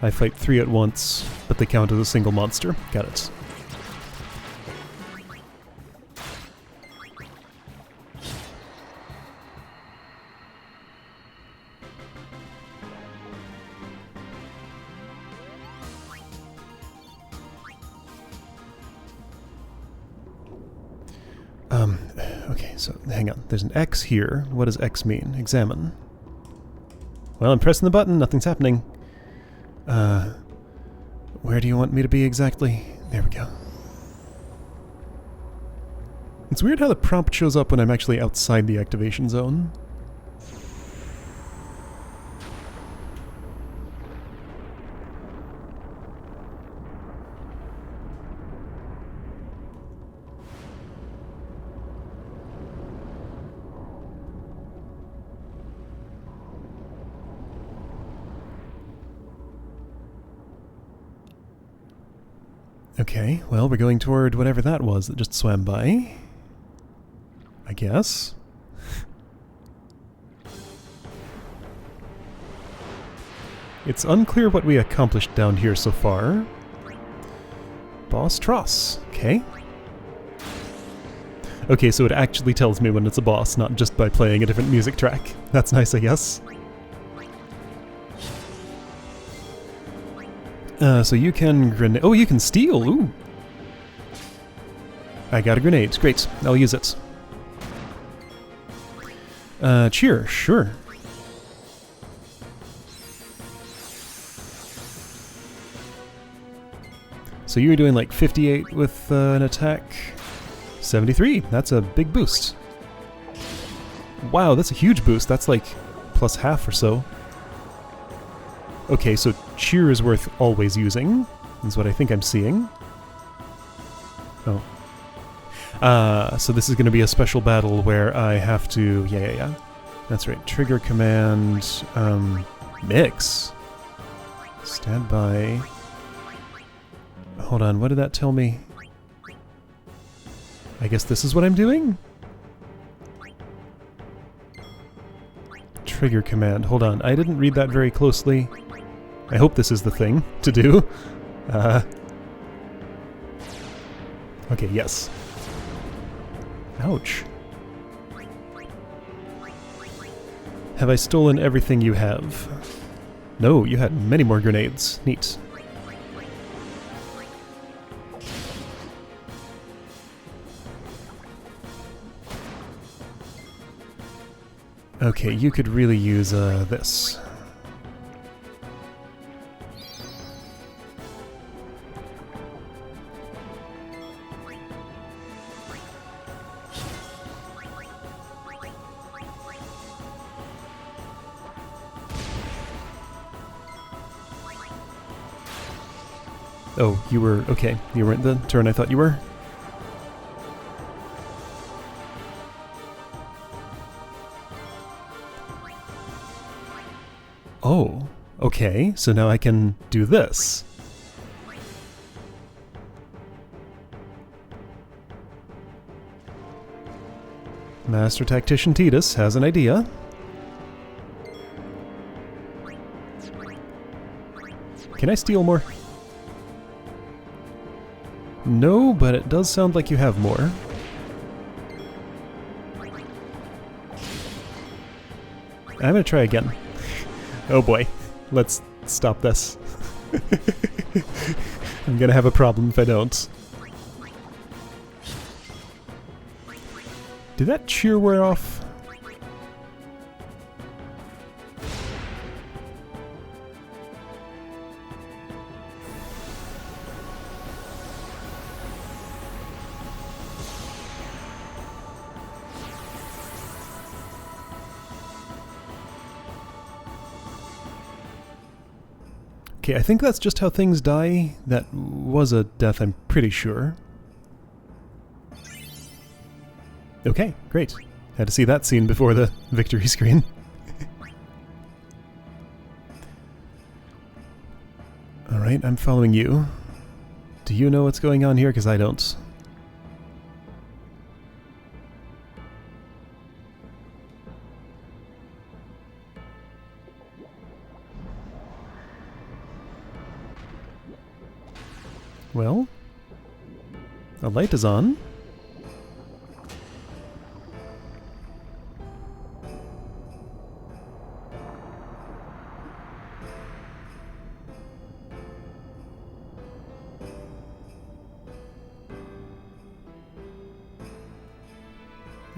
I fight 3 at once, but they count as a single monster. Got it. Okay, so hang on. There's an X here. What does X mean? Examine. Well, I'm pressing the button. Nothing's happening. Where do you want me to be exactly? There we go. It's weird how the prompt shows up when I'm actually outside the activation zone. Okay, well, we're going toward whatever that was that just swam by. I guess. It's unclear what we accomplished down here so far. Boss Tross. Okay. Okay, so it actually tells me when it's a boss, not just by playing a different music track. That's nice, I guess. So you can grenade. Oh, you can steal! Ooh! I got a grenade. Great. I'll use it. Cheer. Sure. So you were doing like 58 with an attack. 73. That's a big boost. Wow, that's a huge boost. That's like plus half or so. Okay, so cheer is worth always using, is what I think I'm seeing. Oh. So this is going to be a special battle where I have to... Yeah. That's right. Trigger command... mix. Stand by. Hold on, what did that tell me? I guess this is what I'm doing? Trigger command. Hold on, I didn't read that very closely. I hope this is the thing to do. Okay, yes. Ouch. Have I stolen everything you have? No, you had many more grenades. Neat. Okay, you could really use this. Oh, you were... okay. You weren't the turn I thought you were? Oh, okay. So now I can do this. Master Tactician Titus has an idea. Can I steal more? No, but it does sound like you have more. I'm gonna try again. Oh boy, let's stop this. I'm gonna have a problem if I don't. Did that cheer wear off? Okay, I think that's just how things die. That was a death, I'm pretty sure. Okay, great. Had to see that scene before the victory screen. Alright, I'm following you. Do you know what's going on here? Because I don't. Well, a light is on.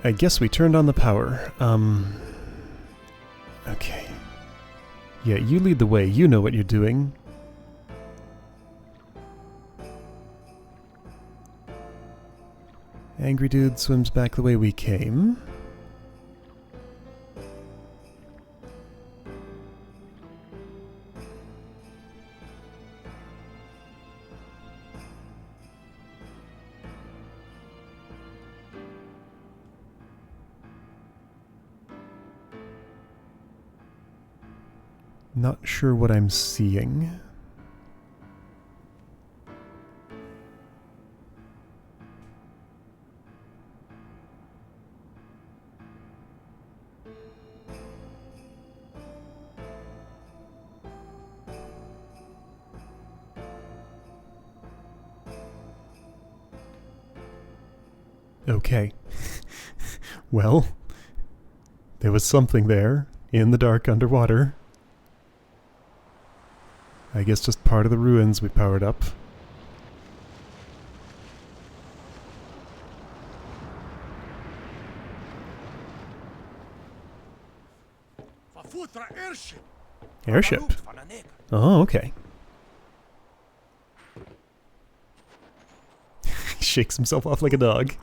I guess we turned on the power. Okay. Yeah, you lead the way. You know what you're doing. Angry dude swims back the way we came. Not sure what I'm seeing. Okay. Well, there was something there, in the dark underwater. I guess just part of the ruins we powered up.
Airship.
Airship? Oh, okay. He shakes himself off like a dog.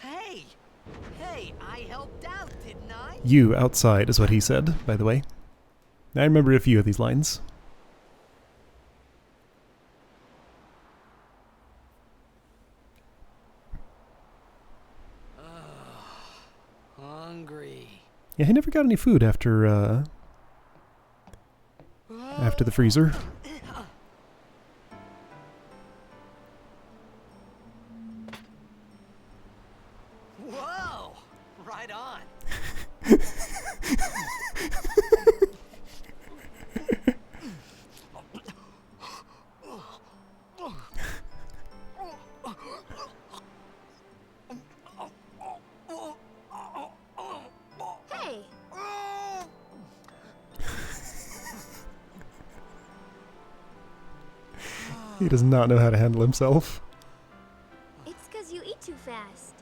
Hey! Hey, I helped out, didn't I?
You outside is what he said, by the way. I remember a few of these lines.
Hungry.
Yeah, he never got any food after the freezer.
Whoa! Right on.
Hey!
He does not know how to handle himself.
It's 'cause you eat too fast.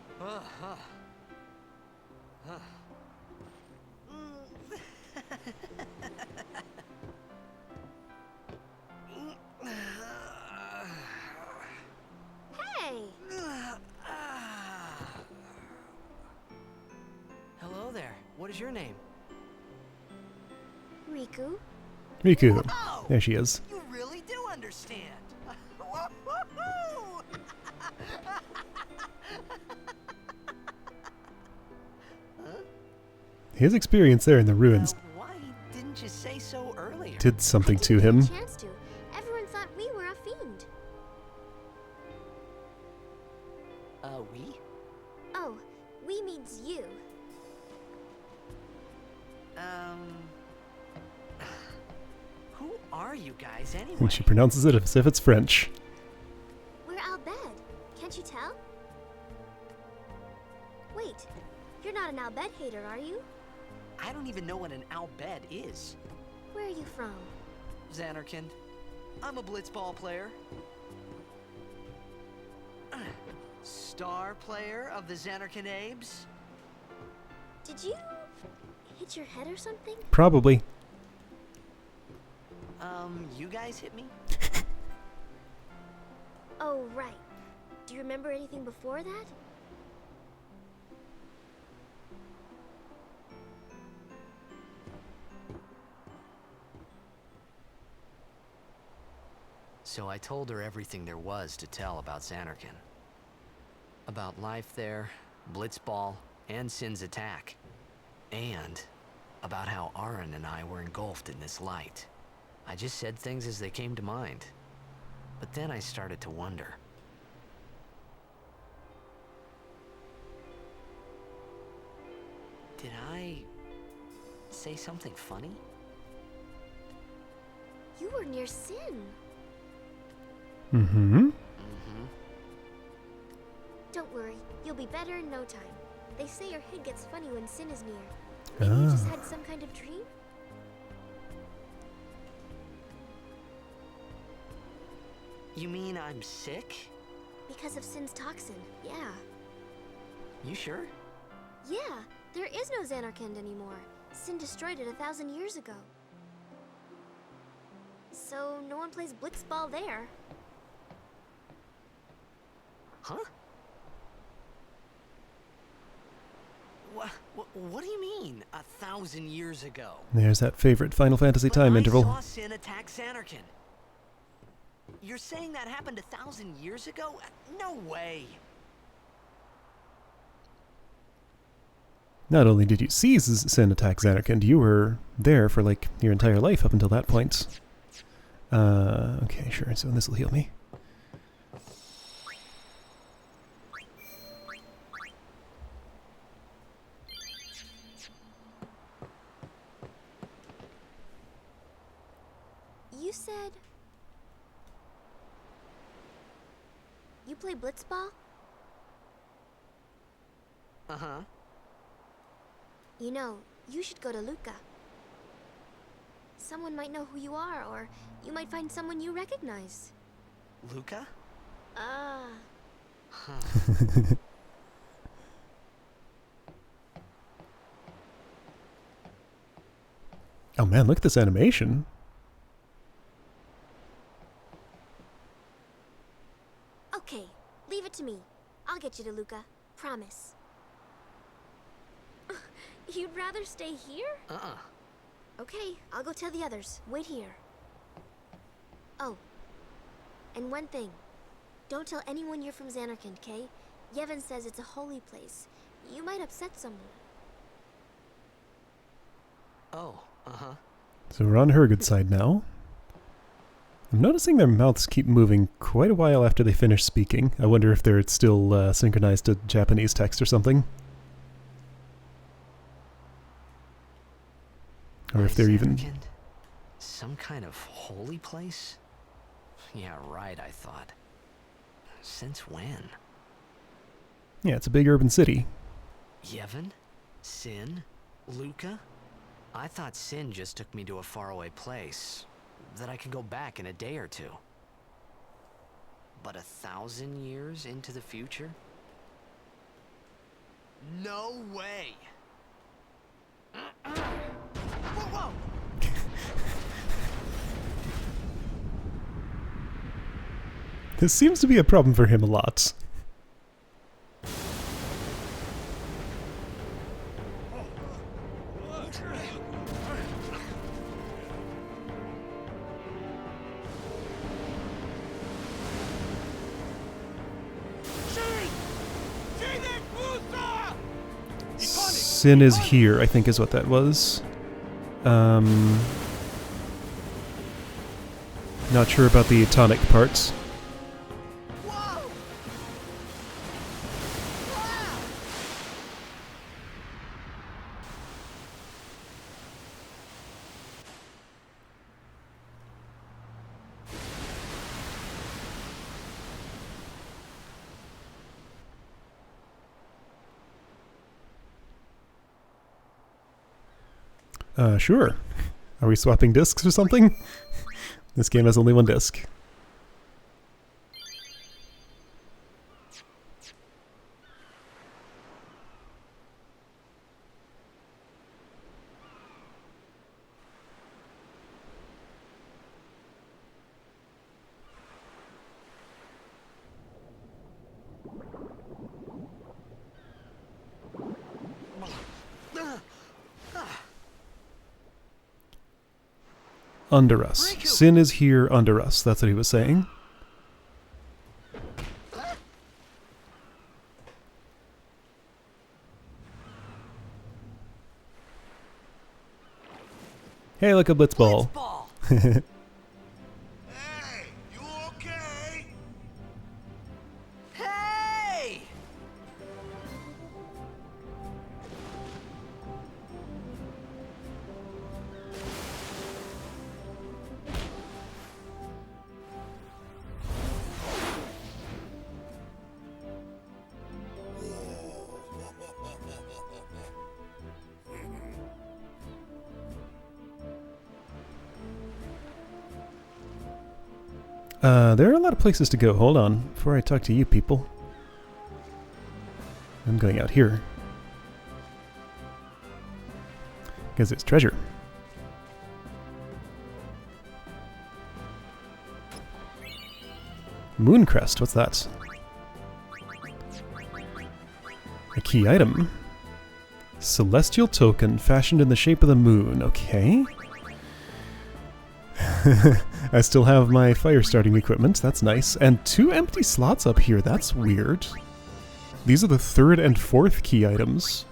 Hey!
Hello there. What is your name?
Riku?
Riku.
Oh,
There she is.
you really do understand.
His experience there in the ruins
Why didn't you say so earlier?
did something
I
to
didn't
him.
get a chance to. Everyone thought we were a fiend.
We?
Oh, we means you.
Who are you guys anyway?
And she pronounces it as if it's French.
We're Al Bhed. Can't you tell? Wait, you're not an Al Bhed hater, are you?
I don't even know what an Al Bhed is.
Where are you from?
Xanarkand. I'm a blitzball player. Star player of the Xanarkand Abes.
Did you hit your head or something?
Probably.
You guys hit me?
Oh, right. Do you remember anything before that?
So I told her everything there was to tell about Xanarkand. About life there, Blitzball, and Sin's attack. And about how Aaron and I were engulfed in this light. I just said things as they came to mind. But then I started to wonder. Did I say something funny?
You were near Sin.
Mm-hmm.
Don't worry, you'll be better in no time. They say your head gets funny when Sin is near. Maybe you just had some kind of dream?
You mean I'm sick?
Because of Sin's toxin, yeah.
You sure?
Yeah, there is no Xanarkand anymore. Sin destroyed it 1,000 years ago. So no one plays Blitzball there.
Huh? What do you mean, 1,000 years ago?
There's that favorite Final Fantasy time interval.
I saw Sin attack Xanarkand. You're saying that happened 1,000 years ago? No way.
Not only did you see Sin attack Xanarkand, you were there for like your entire life up until that point. Okay, sure, so this will heal me.
You said... You play Blitzball?
Uh-huh.
You know, you should go to Luca. Someone might know who you are, or you might find someone you recognize.
Luca?
Oh man, look at this animation.
Okay, leave it to me. I'll get you to Luca. Promise. You'd rather stay here? Okay, I'll go tell the others. Wait here. Oh, and one thing. Don't tell anyone you're from Xanarkand, okay? Yevon says it's a holy place. You might upset someone.
Oh, uh-huh.
So we're on her good side now. I'm noticing their mouths keep moving quite a while after they finish speaking. I wonder if they're still synchronized to Japanese text or something. Or if they're even...
Xanarkand? Some kind of holy place? Yeah, right, I thought. Since when?
Yeah, it's a big urban city.
Yevon? Sin? Luca? I thought Sin just took me to a faraway place. That I could go back in a day or two. But 1,000 years into the future? No way! Whoa!
This seems to be a problem for him a lot. Sin is here, I think is what that was. Not sure about the tonic parts.
Whoa! Wow!
Sure. Are we swapping discs or something? This game has only one disc. under us. Sin is here under us. That's what he was saying. Hey, look, a blitzball.
Hey, you okay?
Hey!
There are a lot of places to go. Hold on, before I talk to you people. I'm going out here. Because it's treasure. Mooncrest, what's that? A key item. Celestial token fashioned in the shape of the moon. Okay. I still have my fire starting equipment. That's nice. And 2 empty slots up here. That's weird. These are the 3rd and 4th key items.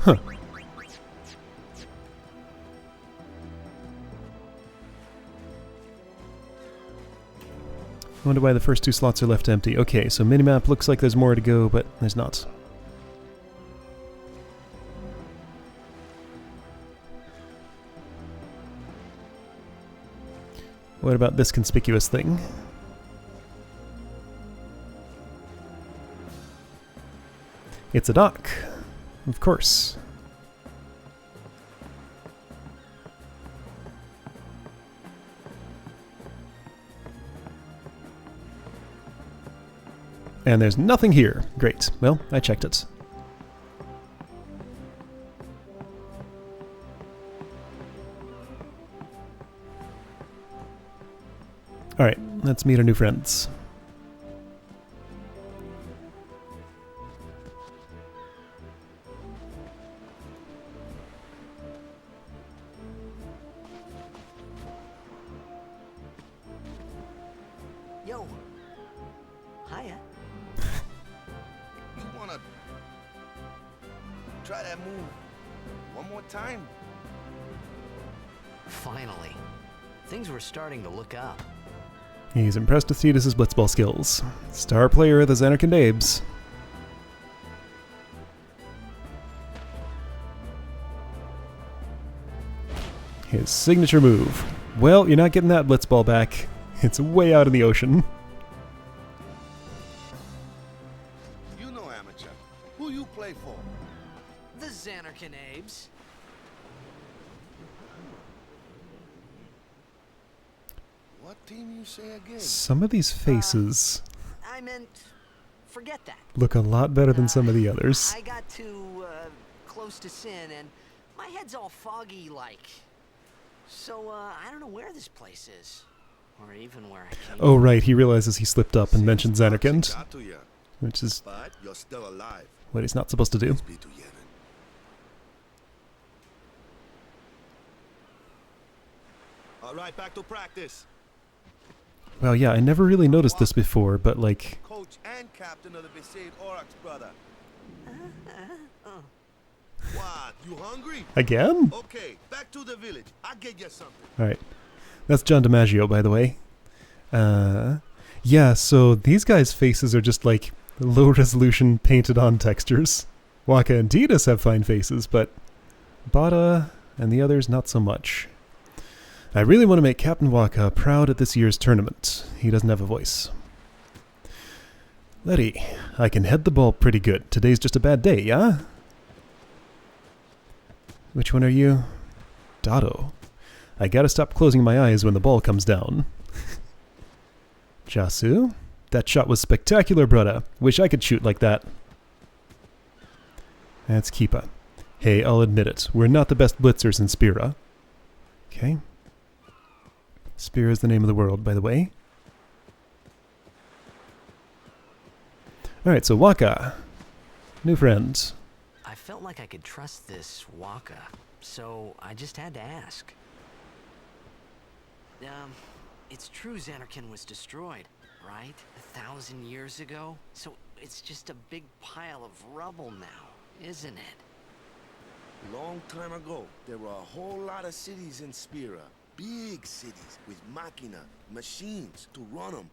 Huh. I wonder why the first 2 slots are left empty. Okay, so minimap looks like there's more to go, but there's not. What about this conspicuous thing? It's a dock. Of course. And there's nothing here. Great. Well, I checked it. Alright, let's meet our new friends.
Yo. Hiya.
You wanna try that move one more time?
Finally. Things were starting to look up.
He's impressed with Thetis' blitzball skills. Star player of the Xanarkand Abes. His signature move. Well, you're not getting that blitzball back. It's way out in the ocean.
You know, amateur. Who you play for?
The Xanarkand Abes.
What team you say again?
Some of these faces
I meant, forget that.
look a lot better than some of the others.
I got too close to Sin, and my head's all foggy like. So I don't know where this place is, or even where I came.
Oh right, he realizes he slipped up and mentioned Xanarkand,
Got to ya,
which is
but you're still alive.
what he's not supposed to do.
Be together. All right, back to practice.
Well, yeah, I never really noticed this before, but like,
Coach and captain of the Besaid Aurochs, brother. What? You hungry?
again?
Okay, back to the village. I'll get you something.
Alright. That's John DiMaggio, by the way. Yeah, so these guys' faces are just like low-resolution painted-on textures. Waka and Tidus have fine faces, but Bada and the others not so much. I really want to make Captain Waka proud at this year's tournament. He doesn't have a voice. Letty, I can head the ball pretty good. Today's just a bad day, yeah? Which one are you? Dotto. I gotta stop closing my eyes when the ball comes down. Jasu? That shot was spectacular, brother. Wish I could shoot like that. That's Keepa. Hey, I'll admit it. We're not the best blitzers in Spira. Okay. Spira is the name of the world, by the way. Alright, so Waka. New friend.
I felt like I could trust this Waka, so I just had to ask. It's true Xanarkand was destroyed, right? 1,000 years ago? So it's just a big pile of rubble now, isn't it?
Long time ago, there were a whole lot of cities in Spira. Big cities with machina, machines to run them.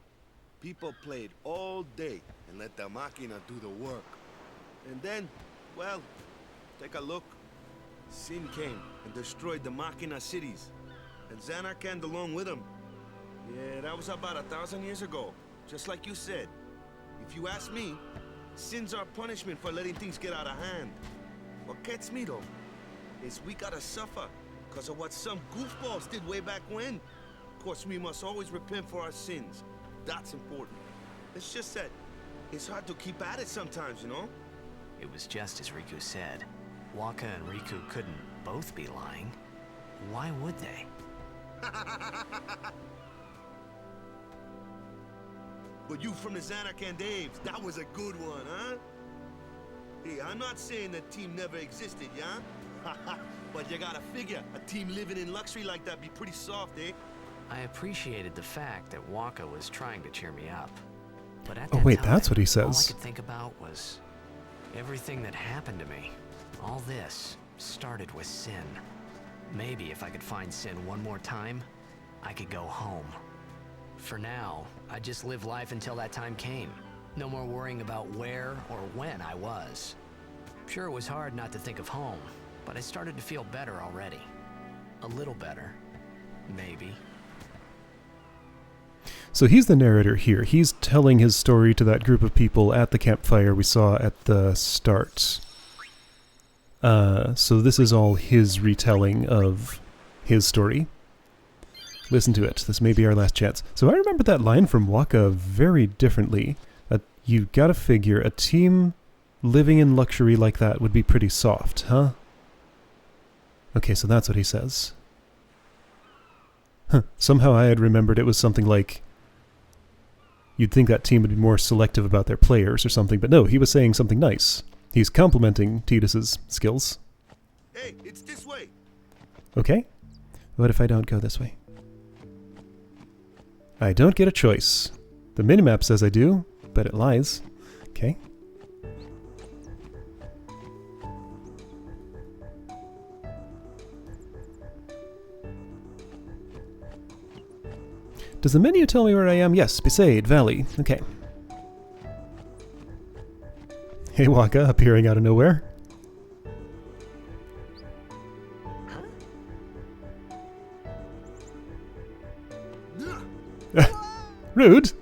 People played all day and let the machina do the work. And then, well, take a look. Sin came and destroyed the machina cities. And Xanarkand along with him. Yeah, that was about 1,000 years ago. Just like you said. If you ask me, Sin's our punishment for letting things get out of hand. What gets me though, is we gotta suffer because of what some goofballs did way back when. Of course, we must always repent for our sins. That's important. It's just that it's hard to keep at it sometimes, you know?
It was just as Riku said. Waka and Riku couldn't both be lying. Why would they?
But you from the Xanarkand Daves, that was a good one, huh? Hey, I'm not saying the team never existed, yeah? But you gotta figure, a team living in luxury like that be pretty soft, eh?
I appreciated the fact that Waka was trying to cheer me up. But at
Oh,
that
wait,
time,
that's what he
all I
says.
could think about was everything that happened to me. All this started with Sin. Maybe if I could find Sin one more time, I could go home. For now, I just live life until that time came. No more worrying about where or when I was. Sure, it was hard not to think of home, but I started to feel better already. A little better, maybe.
So he's the narrator here. He's telling his story to that group of people at the campfire we saw at the start. So this is all his retelling of his story. Listen to it. This may be our last chance. So I remember that line from Waka very differently. You gotta figure a team living in luxury like that would be pretty soft, huh? Okay, so that's what he says. Huh. Somehow I had remembered it was something like you'd think that team would be more selective about their players or something, but no, he was saying something nice. He's complimenting Tidus's skills.
Hey, it's this way.
Okay. What if I don't go this way? I don't get a choice. The minimap says I do, but it lies. Okay. Does the menu tell me where I am? Yes, Besaid Valley. Okay. Hey Waka, appearing out of nowhere. Rude.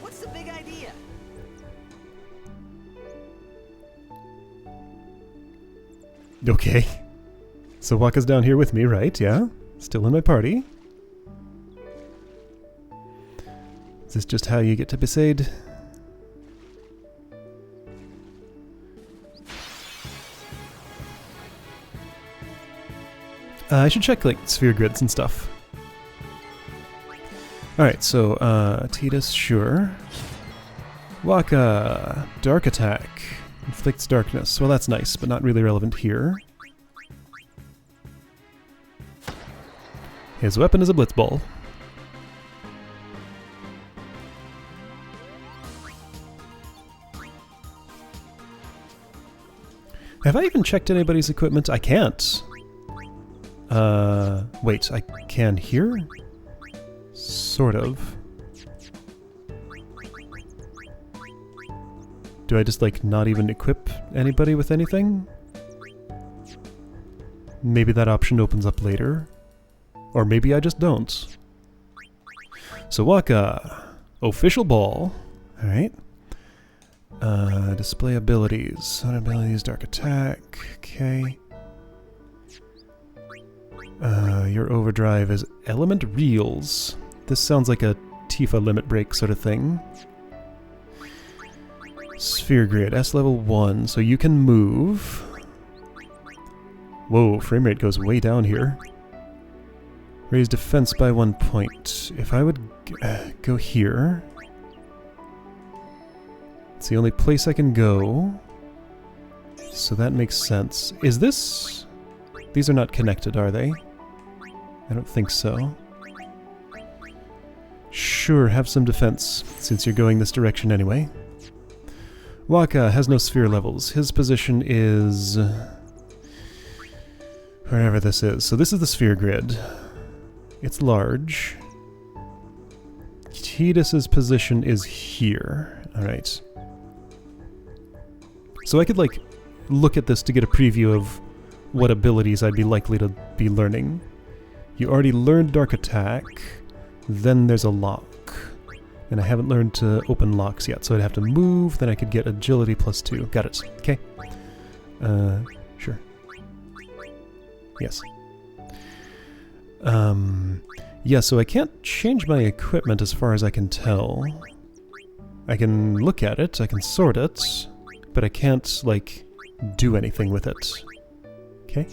What's the big idea?
Okay. So Waka's down here with me, right? Yeah? Still in my party. Is this just how you get to Besaid? I should check, like, sphere grids and stuff. Alright, so, Tidus, sure. Waka, Dark Attack. Inflicts darkness. Well, that's nice, but not really relevant here. His weapon is a blitzball. Have I even checked anybody's equipment? I can't. Wait, I can here? Sort of. Do I just, like, not even equip anybody with anything? Maybe that option opens up later. Or maybe I just don't. So Waka. Official ball. Alright. Display abilities. What abilities? Dark attack. Okay. Your overdrive is element reels. This sounds like a Tifa limit break sort of thing. Sphere grid, S level 1, so you can move. Whoa, frame rate goes way down here. Raise defense by 1 point. If I would go here... It's the only place I can go. So that makes sense. Is this... These are not connected, are they? I don't think so. Sure, have some defense, since you're going this direction anyway. Waka has no sphere levels. His position is... wherever this is. So this is the sphere grid. It's large. Tidus's position is here. Alright. So I could, like, look at this to get a preview of what abilities I'd be likely to be learning. You already learned Dark Attack. Then there's a lock. And I haven't learned to open locks yet, so I'd have to move, then I could get Agility +2. Got it. Okay. Sure. Yes. Yeah, so I can't change my equipment as far as I can tell. I can look at it, I can sort it, but I can't, like, do anything with it. Okay?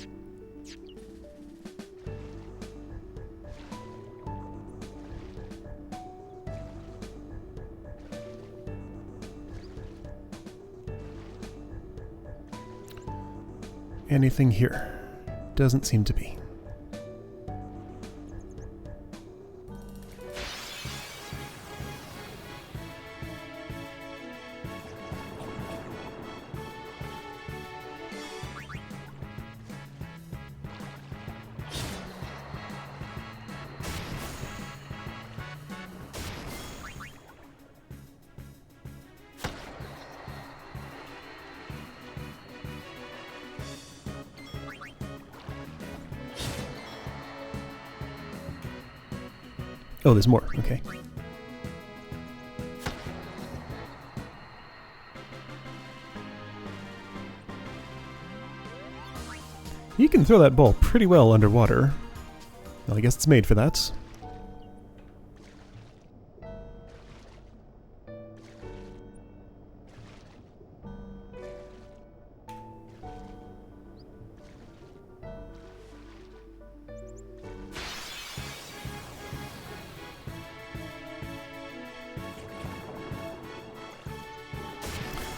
Anything here? Doesn't seem to be. Oh, there's more. Okay. You can throw that ball pretty well underwater. Well, I guess it's made for that.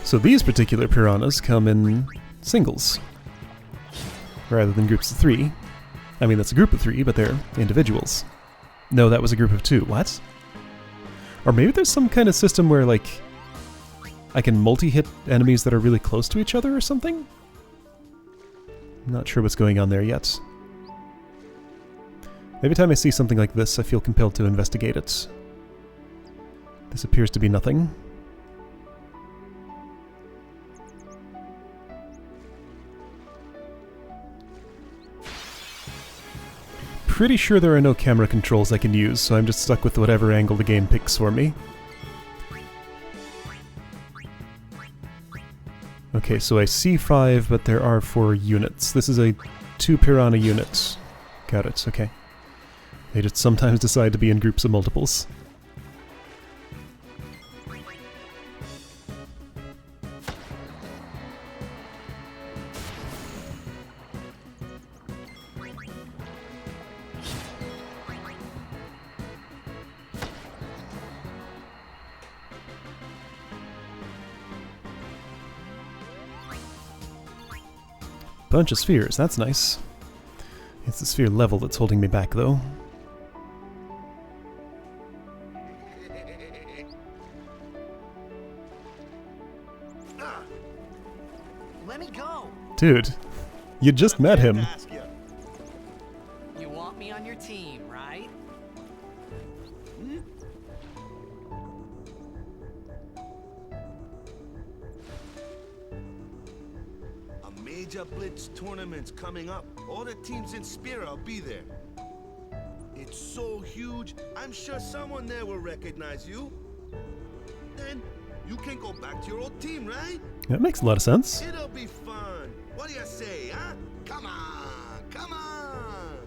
So these particular piranhas come in singles, rather than groups of 3. I mean, that's a group of 3, but they're individuals. No, that was a group of 2. What? Or maybe there's some kind of system where, like, I can multi-hit enemies that are really close to each other or something? I'm not sure what's going on there yet. Every time I see something like this, I feel compelled to investigate it. This appears to be nothing. Pretty sure there are no camera controls I can use, so I'm just stuck with whatever angle the game picks for me. Okay, so I see 5, but there are 4 units. This is a 2 piranha unit. Got it, okay. They just sometimes decide to be in groups of multiples. Bunch of spheres, that's nice. It's the sphere level that's holding me back, though.
Let me go.
Dude, you just met him.
You want me on your team, right?
Major Blitz tournaments coming up. All the teams in Spira will be there. It's so huge, I'm sure someone there will recognize you. Then you can go back to your old team, right?
That makes a lot of sense.
It'll be fun. What do you say, huh? Come on, come on.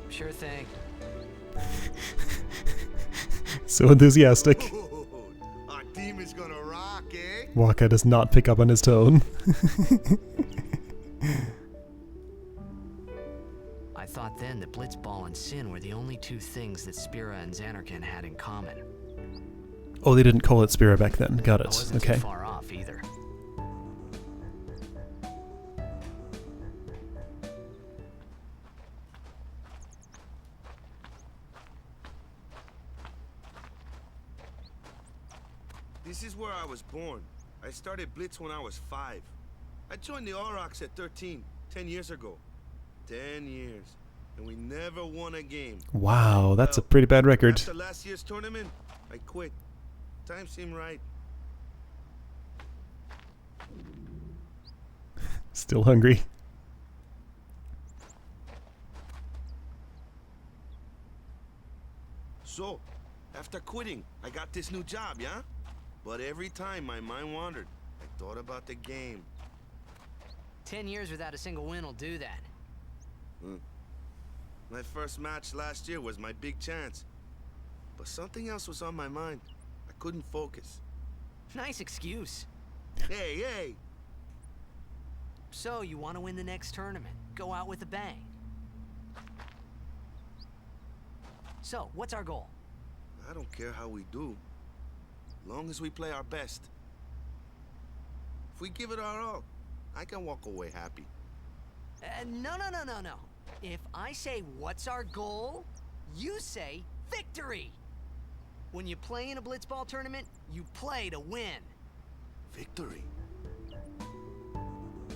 Sure thing.
So enthusiastic.
Our team is gonna rock, eh?
Waka does not pick up on his tone.
I thought then that Blitzball and Sin were the only 2 things that Spira and Xanarkand had in common.
Oh, they didn't call it Spira back then. Got
I
it.
wasn't
Okay.
too far off either.
This is where I was born. I started Blitz when I was 5. I joined the Aurochs at 13, 10 years ago. 10 years. And we never won a game.
Wow, that's a
Well,
pretty bad record.
After last year's tournament, I quit. Time seemed right.
Still hungry.
So, after quitting, I got this new job, yeah? But every time my mind wandered, I thought about the game.
10 years without a single win will do that.
My first match last year was my big chance. But something else was on my mind. I couldn't focus.
Nice excuse.
Hey, hey!
So, you want to win the next tournament. Go out with a bang. So, what's our goal?
I don't care how we do. Long as we play our best. If we give it our all, I can walk away happy.
No. If I say, what's our goal? You say, victory! When you play in a blitzball tournament, you play to win.
Victory?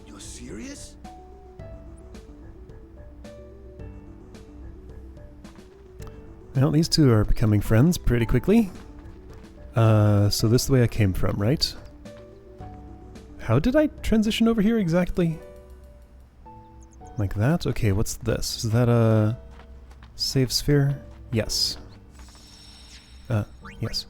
You're serious?
Well, these two are becoming friends pretty quickly. So this is the way I came from, right? How did I transition over here exactly? Like that? Okay, what's this? Is that a save sphere? Yes. Yes.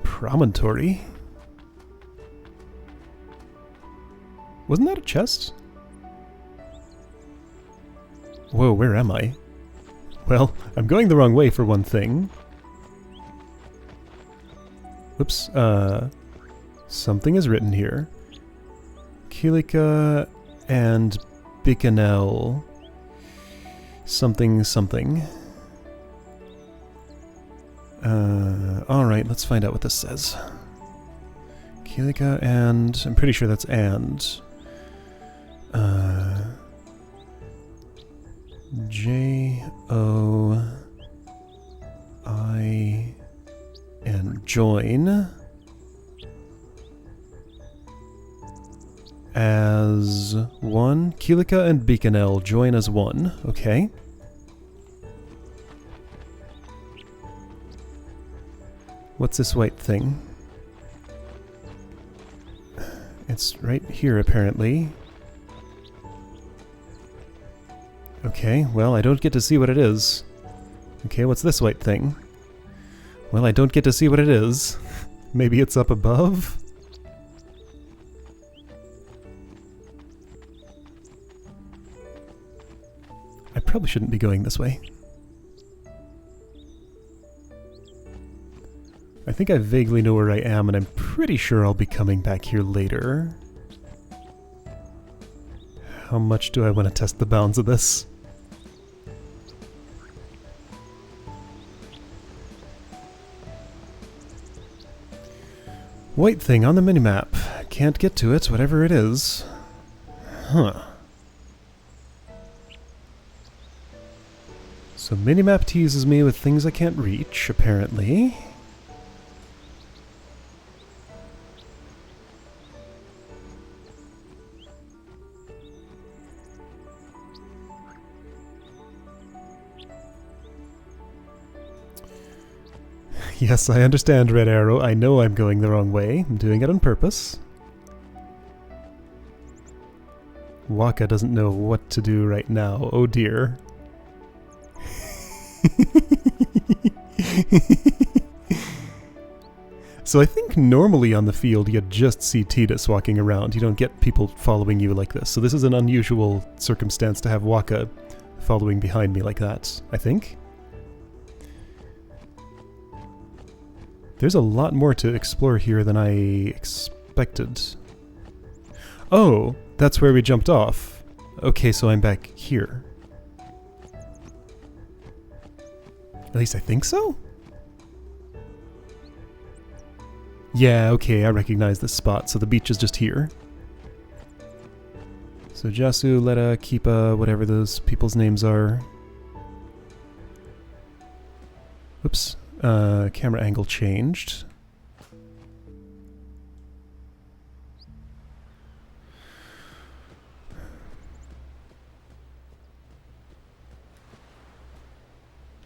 Promontory? Wasn't that a chest? Whoa, where am I? Well, I'm going the wrong way for one thing. Whoops, something is written here. Kilika and Bicanel. Something, something. Alright, let's find out what this says. Kilika and... I'm pretty sure that's and. J-O-I... and join as one. Kilika and Bicanel join as one. Okay. What's this white thing? It's right here, apparently. Okay, well, I don't get to see what it is. Okay, what's this white thing? Well, I don't get to see what it is. Maybe it's up above? I probably shouldn't be going this way. I think I vaguely know where I am, and I'm pretty sure I'll be coming back here later. How much do I want to test the bounds of this? White thing on the minimap. Can't get to it, whatever it is. Huh. So minimap teases me with things I can't reach, apparently. Yes, I understand, Red Arrow. I know I'm going the wrong way. I'm doing it on purpose. Waka doesn't know what to do right now. Oh dear. So I think normally on the field you just see Tidus walking around. You don't get people following you like this. So this is an unusual circumstance to have Waka following behind me like that, I think. There's a lot more to explore here than I expected. Oh, that's where we jumped off. Okay, so I'm back here. At least I think so? Yeah, okay, I recognize this spot, so the beach is just here. So Jasu, Letta, Keepa, whatever those people's names are. Oops, camera angle changed.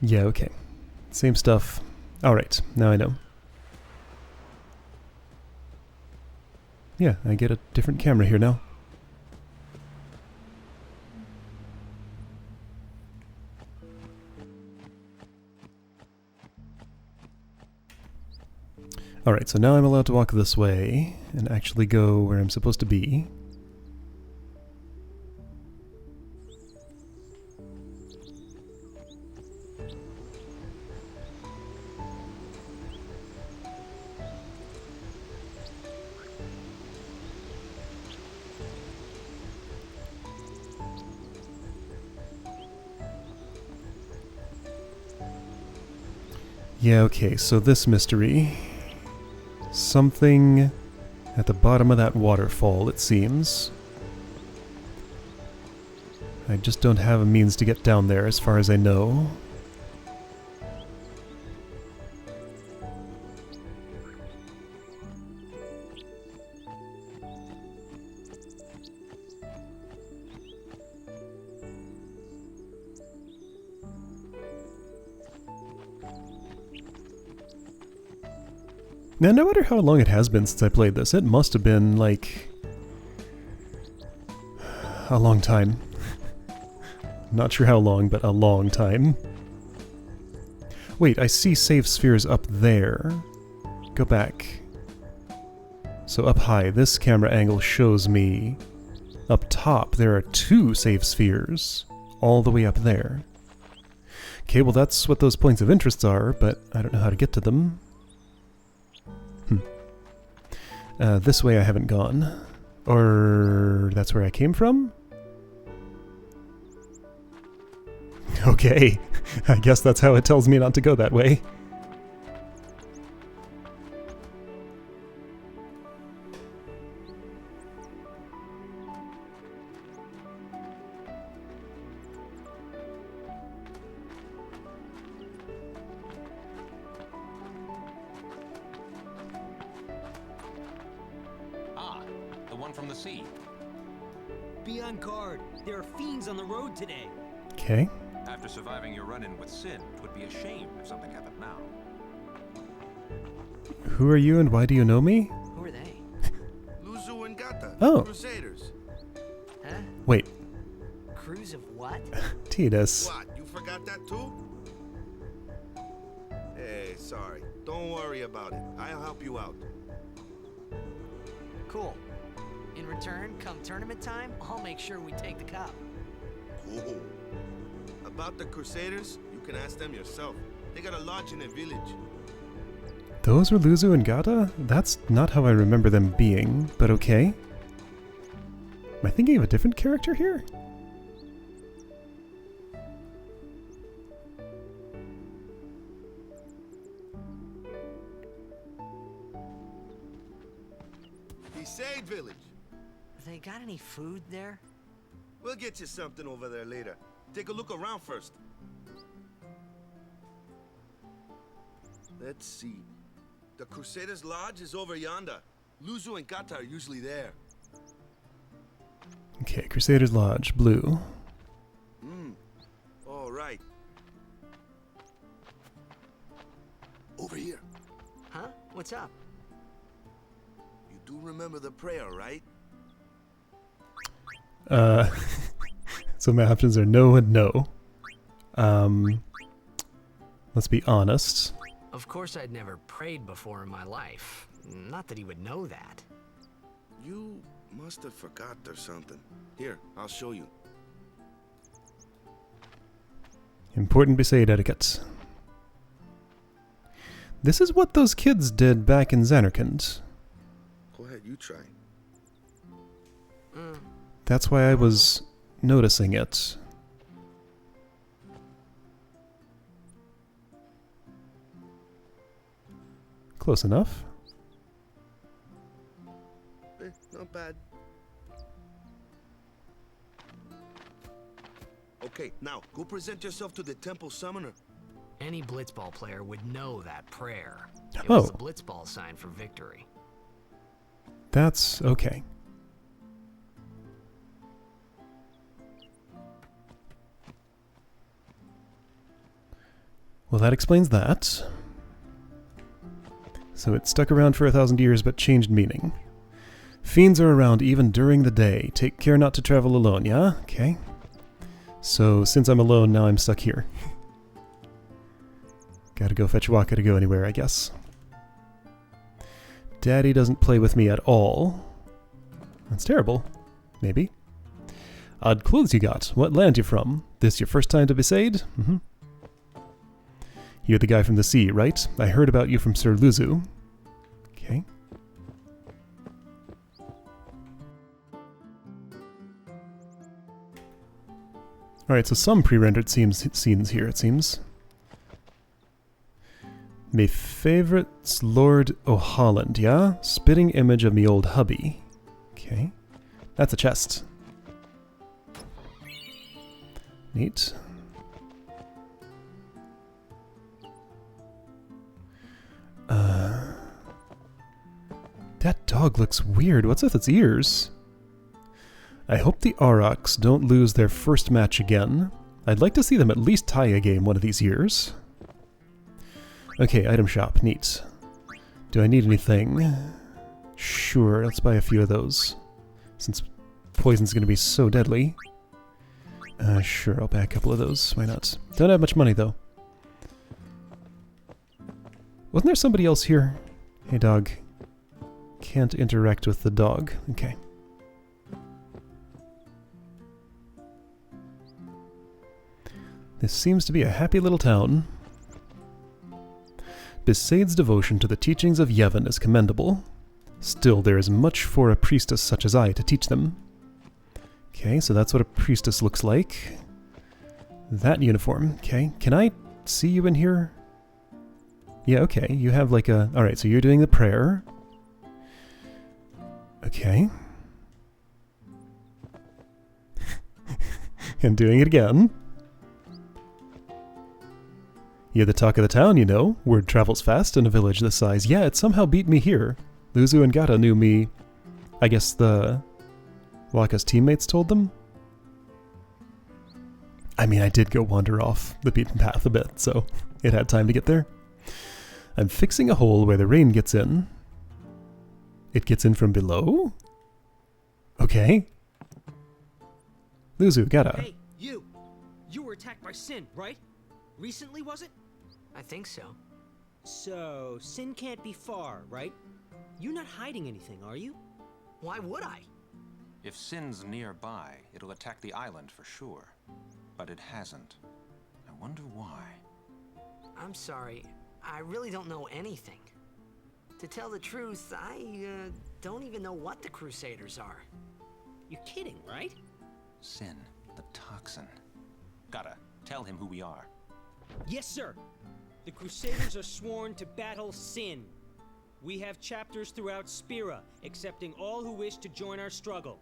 Yeah, okay. Same stuff. Alright, now I know. Yeah, I get a different camera here now. Alright, so now I'm allowed to walk this way and actually go where I'm supposed to be. Yeah, okay, so this mystery. Something at the bottom of that waterfall, it seems. I just don't have a means to get down there as far as I know. Now, I wonder how long it has been since I played this. It must have been, like, a long time. Not sure how long, but a long time. Wait, I see save spheres up there. Go back. So up high, this camera angle shows me up top there are 2 save spheres all the way up there. Okay, well that's what those points of interest are, but I don't know how to get to them. This way I haven't gone. Or that's where I came from? Okay, I guess that's how it tells me not to go that way.
The one from the sea.
Be on guard. There are fiends on the road today.
Okay.
After surviving your run-in with Sin, it would be a shame if something happened now.
Who are you and why do you know me?
Who are they?
Luzu and Gata,
Oh.
Crusaders.
Huh?
Wait,
Crews of what?
Titus.
What, you forgot that too? Hey, sorry. Don't worry about it. I'll help you out.
Cool. In return, come tournament time, I'll make sure we take the cup.
Cool. About the Crusaders, you can ask them yourself. They got a lodge in a village.
Those were Luzu and Gata? That's not how I remember them being, but okay. Am I thinking of a different character here?
Besaid village.
They got any food there?
We'll get you something over there later. Take a look around first. Let's see. The Crusaders' Lodge is over yonder. Luzu and Gata are usually there.
Okay, Crusaders Lodge, blue.
All right. Over here.
Huh? What's up?
You do remember the prayer, right?
So my options are no and no. Let's be honest.
Of course I'd never prayed before in my life. Not that he would know that.
You must have forgot or something. Here, I'll show you.
Important Besaid etiquette. This is what those kids did back in Xanarkand.
Go ahead, you try.
That's why I was noticing it. close enough.
Not bad. Okay, now, go present yourself to the temple summoner.
Any blitzball player would know that prayer. It
Oh.
was the blitzball sign for victory.
That's okay. Well, that explains that. So it stuck around for 1,000 years but changed meaning. Fiends are around even during the day. Take care not to travel alone, yeah? Okay. So since I'm alone, now I'm stuck here. Gotta go fetch Waka to go anywhere, I guess. Daddy doesn't play with me at all. That's terrible. Maybe. Odd clothes you got. What land you from? This your first time to Besaid? Mm-hmm. You're the guy from the sea, right? I heard about you from Sir Luzu. Okay. Alright, so some pre-rendered scenes here, it seems. Me favorites Lord O'Holland, yeah? Spitting image of me old hubby. Okay. That's a chest. Neat. That dog looks weird. What's with its ears? I hope the Aurochs don't lose their first match again. I'd like to see them at least tie a game one of these years. Okay, item shop. Neat. Do I need anything? Sure, let's buy a few of those. Since poison's going to be so deadly. Sure, I'll buy a couple of those. Why not? Don't have much money, though. Wasn't there somebody else here? Hey, dog. Can't interact with the dog. Okay. This seems to be a happy little town. Besaid's devotion to the teachings of Yevon is commendable. Still, there is much for a priestess such as I to teach them. Okay, so that's what a priestess looks like. That uniform. Okay, can I see you in here? Yeah, okay, you have like a... Alright, so you're doing the prayer. Okay. And doing it again. You're the talk of the town, you know. Word travels fast in a village this size. Yeah, it somehow beat me here. Luzu and Gata knew me. I guess the... Waka's teammates told them? I mean, I did go wander off the beaten path a bit, so it had time to get there. I'm fixing a hole where the rain gets in. It gets in from below? Okay. Luzu, Gata.
Hey, you! You were attacked by Sin, right? Recently, was it?
I think so.
So, Sin can't be far, right? You're not hiding anything, are you?
Why would I?
If Sin's nearby, it'll attack the island for sure. But it hasn't. I wonder why.
I'm sorry. I really don't know anything. To tell the truth, I don't even know what the Crusaders are.
You're kidding, right?
Sin, the toxin. Gotta tell him who we are.
Yes, sir. The Crusaders are sworn to battle Sin. We have chapters throughout Spira, accepting all who wish to join our struggle.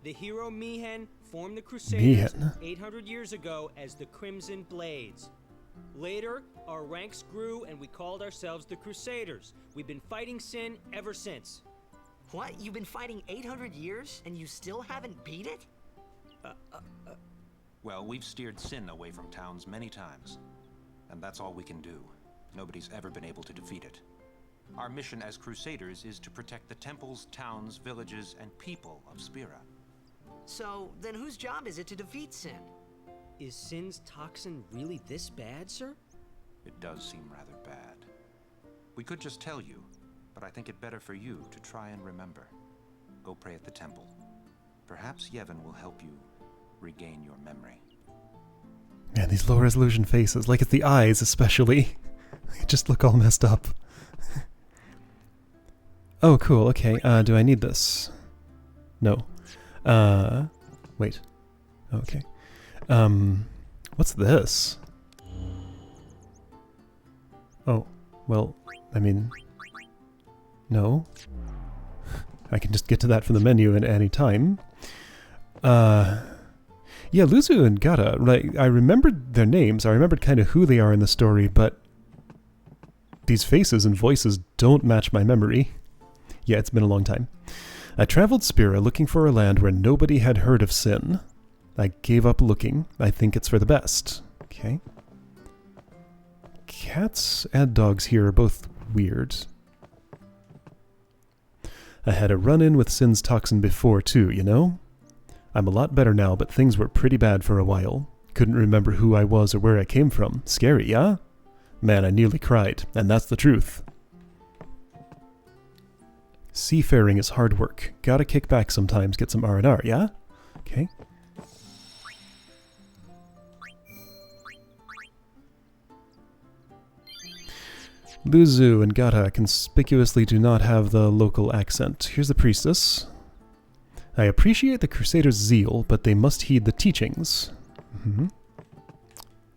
The hero Mihen formed the Crusaders 800 years ago as the Crimson Blades. Later, our ranks grew and we called ourselves the Crusaders. We've been fighting Sin ever since.
What? You've been fighting 800 years and you still haven't beat it?
Well, we've steered Sin away from towns many times. And that's all we can do. Nobody's ever been able to defeat it. Our mission as Crusaders is to protect the temples, towns, villages, and people of Spira.
So, then whose job is it to defeat Sin?
Is Sin's toxin really this bad, sir?
It does seem rather bad. We could just tell you, but I think it better for you to try and remember. Go pray at the temple. Perhaps Yevon will help you regain your memory.
Man, these low resolution faces, like it's the eyes especially. They just look all messed up. Oh, cool, okay. Do I need this? No. Wait. Okay. What's this? Oh, well, I mean, No. I can just get to that from the menu at any time. Yeah, Luzu and Gata, right, I remembered their names. I remembered kind of who they are in the story, but these faces and voices don't match my memory. Yeah, it's been a long time. I traveled Spira looking for a land where nobody had heard of Sin. I gave up looking. I think it's for the best. Okay. Cats and dogs here are both weird. I had a run-in with Sin's toxin before too, you know? I'm a lot better now, but things were pretty bad for a while. Couldn't remember who I was or where I came from. Scary, yeah? Man, I nearly cried, and that's the truth. Seafaring is hard work. Gotta kick back sometimes, get some R&R, yeah? Okay. Luzu and Gata conspicuously do not have the local accent. Here's the priestess. I appreciate the Crusaders' zeal, but they must heed the teachings. Mm-hmm.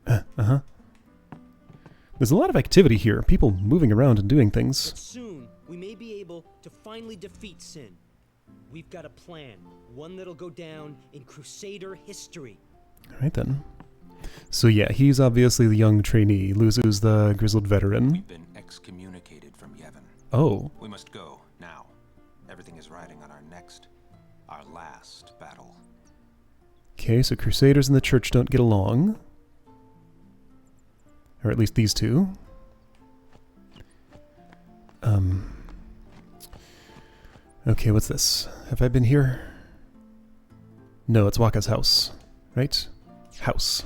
Uh-huh. There's a lot of activity here, people moving around and doing things.
But soon, we may be able to finally defeat Sin. We've got a plan, one that'll go down in Crusader history.
Alright then. So yeah, he's obviously the young trainee. Luzu's the grizzled veteran.
We've been excommunicated from Yevon.
Oh.
We must go, now. Everything is riding on our last battle.
Okay, so Crusaders and the Church don't get along. Or at least these two. Okay, what's this? Have I been here? No, it's Waka's house. Right? House.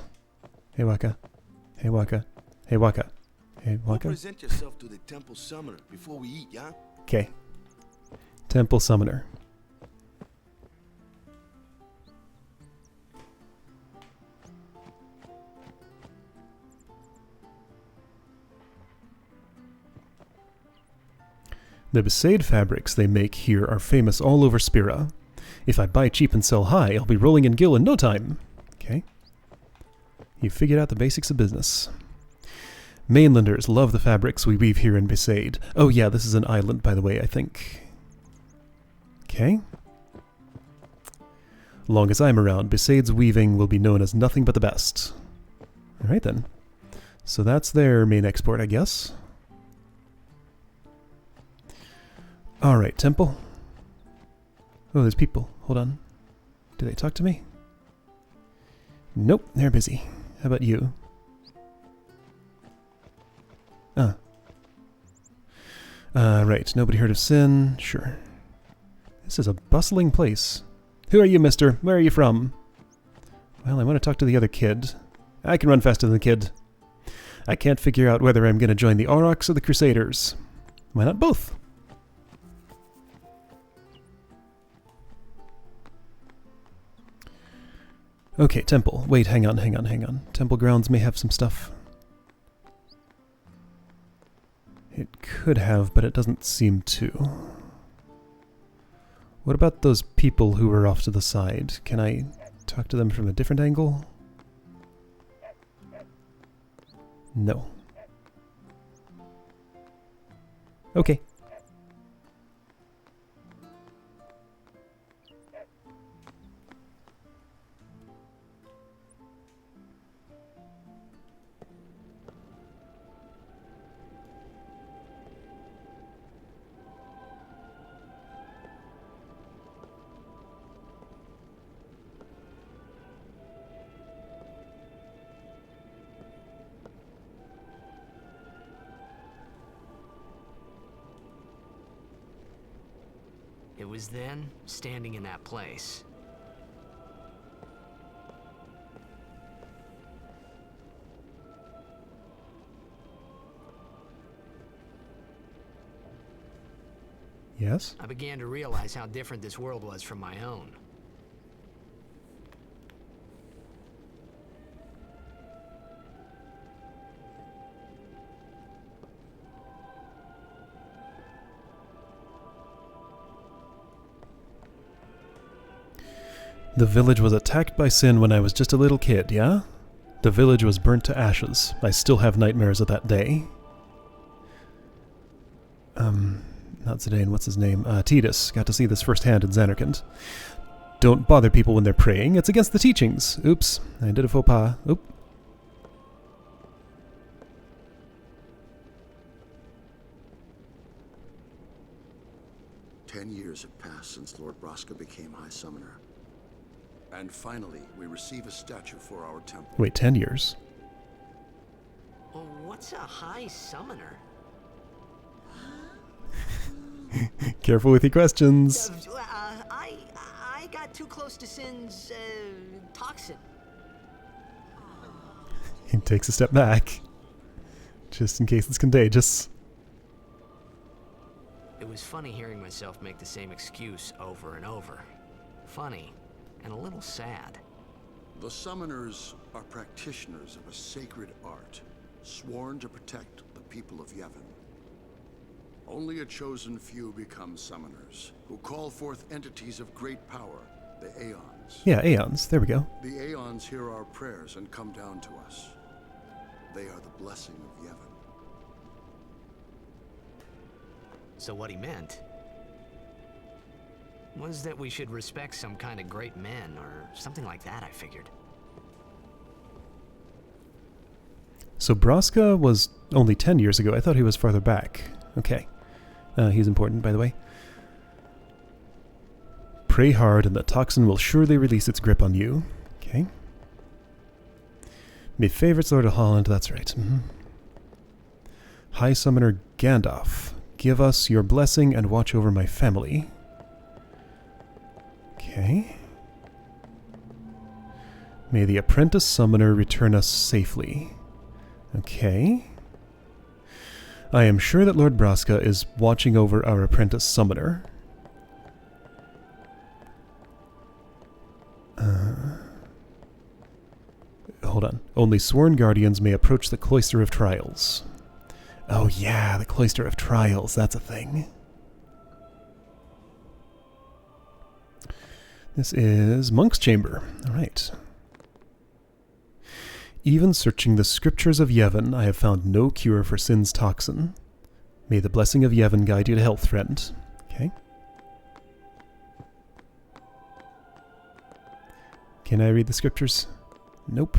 Hey Waka. Hey Waka. Hey Waka. Hey Waka.
Present yourself to the temple summoner before we eat, yeah?
Okay. Temple summoner. The Besaid fabrics they make here are famous all over Spira. If I buy cheap and sell high, I'll be rolling in gil in no time. Okay. You figured out the basics of business. Mainlanders love the fabrics we weave here in Besaid. Oh yeah, this is an island, by the way, I think. Okay. Long as I'm around, Besaid's weaving will be known as nothing but the best. Alright then. So that's their main export, I guess. Alright, temple. Oh, there's people. Hold on. Do they talk to me? Nope, they're busy. How about you? Right. Nobody heard of Sin. Sure. This is a bustling place. Who are you, mister? Where are you from? Well, I want to talk to the other kid. I can run faster than the kid. I can't figure out whether I'm going to join the Aurochs or the Crusaders. Why not both? Okay, temple. Wait, hang on. Temple grounds may have some stuff. It could have, but it doesn't seem to. What about those people who were off to the side? Can I talk to them from a different angle? No. Okay.
It was then, standing in that place.
Yes?
I began to realize how different this world was from my own.
The village was attacked by Sin when I was just a little kid, yeah? The village was burnt to ashes. I still have nightmares of that day. not Zidane, what's his name? Tidus. Got to see this firsthand in Zanarkand. Don't bother people when they're praying. It's against the teachings. Oops. I did a faux pas. Oop.
10 years have passed since Lord Braska became High Summoner. And finally, we receive a statue for our temple.
Wait, 10 years?
Well, what's a High Summoner?
Careful with your questions.
I got too close to Sin's, toxin.
He takes a step back. Just in case it's contagious.
It was funny hearing myself make the same excuse over and over. Funny, and a little sad.
The Summoners are practitioners of a sacred art, sworn to protect the people of Yevon. Only a chosen few become Summoners, who call forth entities of great power, the Aeons.
Yeah, Aeons. There we go.
The Aeons hear our prayers and come down to us. They are the blessing of Yevon.
So what he meant was that we should respect some kind of great men, or something like that, I figured.
So Braska was only 10 years ago. I thought he was farther back. Okay. He's important, by the way. Pray hard and the toxin will surely release its grip on you. Okay. My favorite's Lord of Holland, that's right. High Summoner Gandalf, give us your blessing and watch over my family. Okay. May the apprentice summoner return us safely. Okay. I am sure that Lord Braska is watching over our apprentice summoner. Hold on. Only sworn guardians may approach the Cloister of Trials. Oh yeah, the Cloister of Trials, that's a thing. This is Monk's Chamber. Alright. Even searching the scriptures of Yevon, I have found no cure for Sin's toxin. May the blessing of Yevon guide you to health, friend. Okay. Can I read the scriptures? Nope.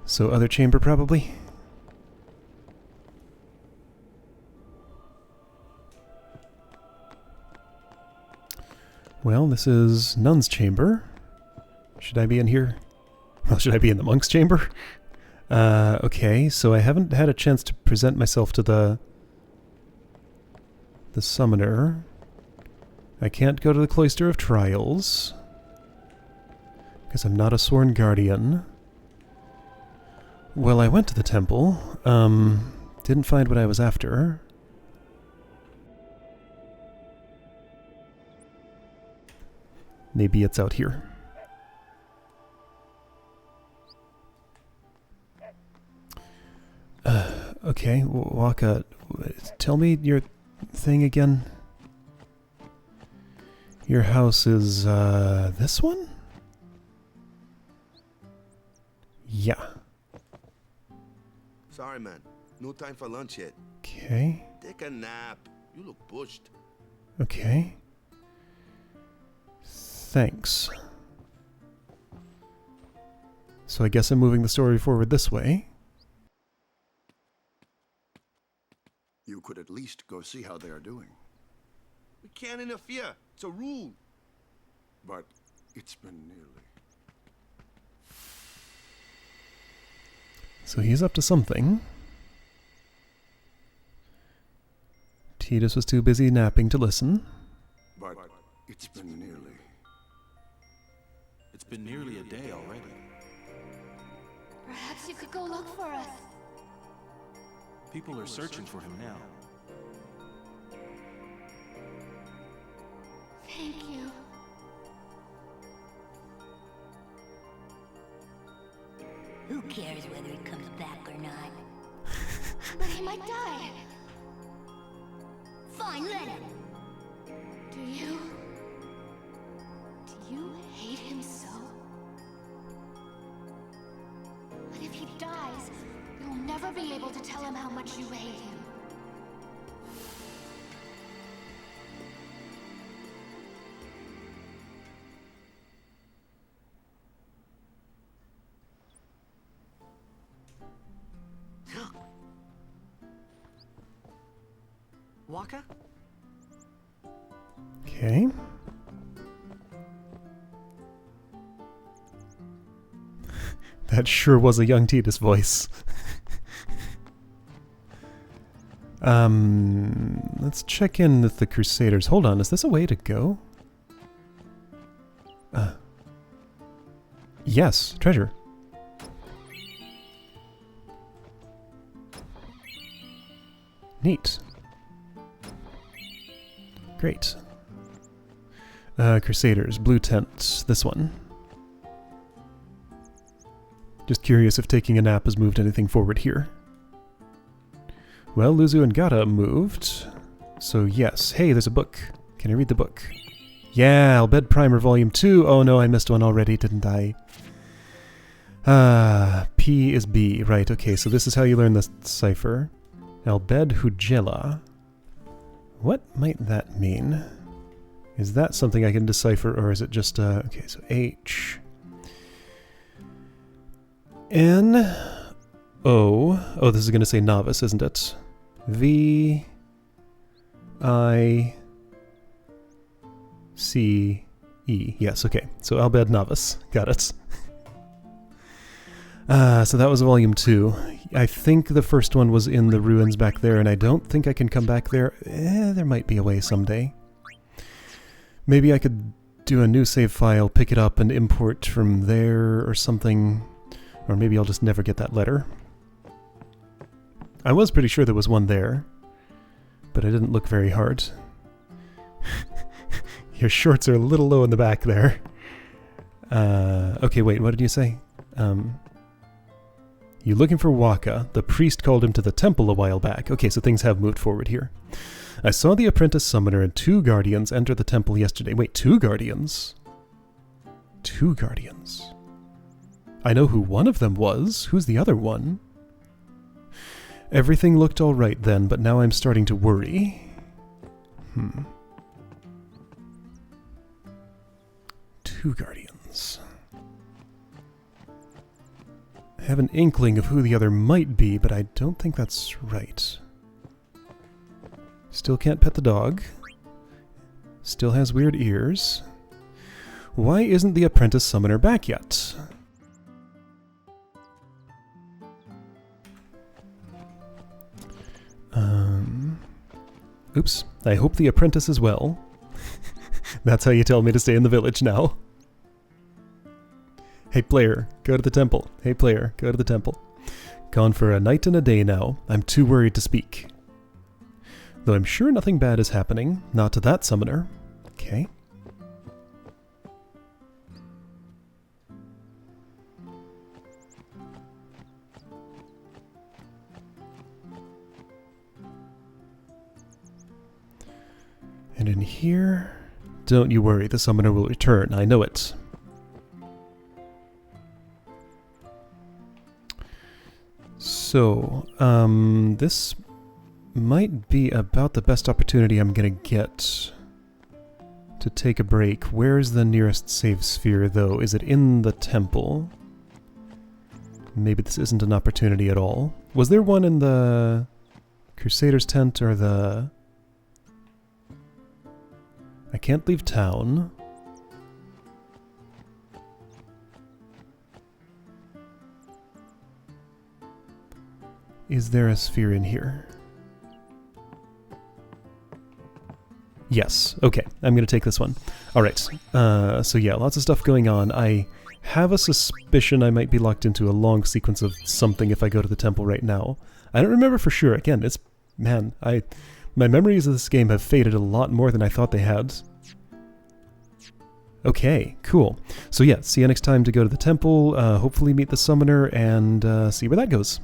So other chamber, probably? Well, this is Nun's chamber. Should I be in here? Well, should I be in the monk's chamber? Okay, so I haven't had a chance to present myself to the summoner. I can't go to the Cloister of Trials because I'm not a sworn guardian. Well, I went to the temple. Didn't find what I was after. Maybe it's out here. Okay, Waka, tell me your thing again. Your house is, this one? Yeah.
Sorry, man. No time for lunch yet.
Okay.
Take a nap. You look pushed.
Okay. Thanks. So I guess I'm moving the story forward this way.
You could at least go see how they are doing.
We can't interfere. It's a rule.
But it's been nearly.
So he's up to something. Tidus was too busy napping to listen.
But it's been nearly.
It's been nearly a day already.
Perhaps you could go look for us.
People are searching for him now.
Thank you.
Who cares whether he comes back or not?
But he might die.
Fine, let him.
Do you hate him so? never be able to tell him how much you hate him.
Waka?
Okay. That sure was a young Tidus voice. Let's check in with the Crusaders. Hold on, is this a way to go? Yes, treasure. Neat. Great. Crusaders, blue tent, this one. Just curious if taking a nap has moved anything forward here. Well, Luzu and Gata moved. So yes. Hey, there's a book. Can I read the book? Yeah, Albed Primer Volume 2. Oh no, I missed one already, didn't I? P is B. Right, okay, so this is how you learn the cipher. Albed Hujela. What might that mean? Is that something I can decipher, or is it just, okay, so H... N... O... Oh, this is going to say novice, isn't it? V... I... C... E. Yes, okay. So Albed Novice. Got it. So that was volume 2. I think the first one was in the ruins back there, and I don't think I can come back there. There might be a way someday. Maybe I could do a new save file, pick it up, and import from there or something. Or maybe I'll just never get that letter. I was pretty sure there was one there, but I didn't look very hard. Your shorts are a little low in the back there. Okay, wait, what did you say? You looking for Waka? The priest called him to the temple a while back. Okay, so things have moved forward here. I saw the apprentice summoner and 2 guardians enter the temple yesterday. Wait, 2 guardians? 2 guardians? I know who one of them was. Who's the other one? Everything looked all right then, but now I'm starting to worry. 2 guardians. I have an inkling of who the other might be, but I don't think that's right. Still can't pet the dog. Still has weird ears. Why isn't the apprentice summoner back yet? Oops. I hope the apprentice is well. That's how you tell me to stay in the village now. Hey player, go to the temple. Hey player, go to the temple. Gone for a night and a day now. I'm too worried to speak. Though I'm sure nothing bad is happening. Not to that summoner. Okay. And in here... Don't you worry, the summoner will return. I know it. So, this might be about the best opportunity I'm gonna get to take a break. Where's the nearest save sphere, though? Is it in the temple? Maybe this isn't an opportunity at all. Was there one in the Crusader's tent or the... I can't leave town. Is there a sphere in here? Yes. Okay, I'm going to take this one. Alright, so yeah, lots of stuff going on. I have a suspicion I might be locked into a long sequence of something if I go to the temple right now. I don't remember for sure. Again, it's... Man, my memories of this game have faded a lot more than I thought they had. Okay, cool. So yeah, see you next time to go to the temple, hopefully meet the summoner, and see where that goes.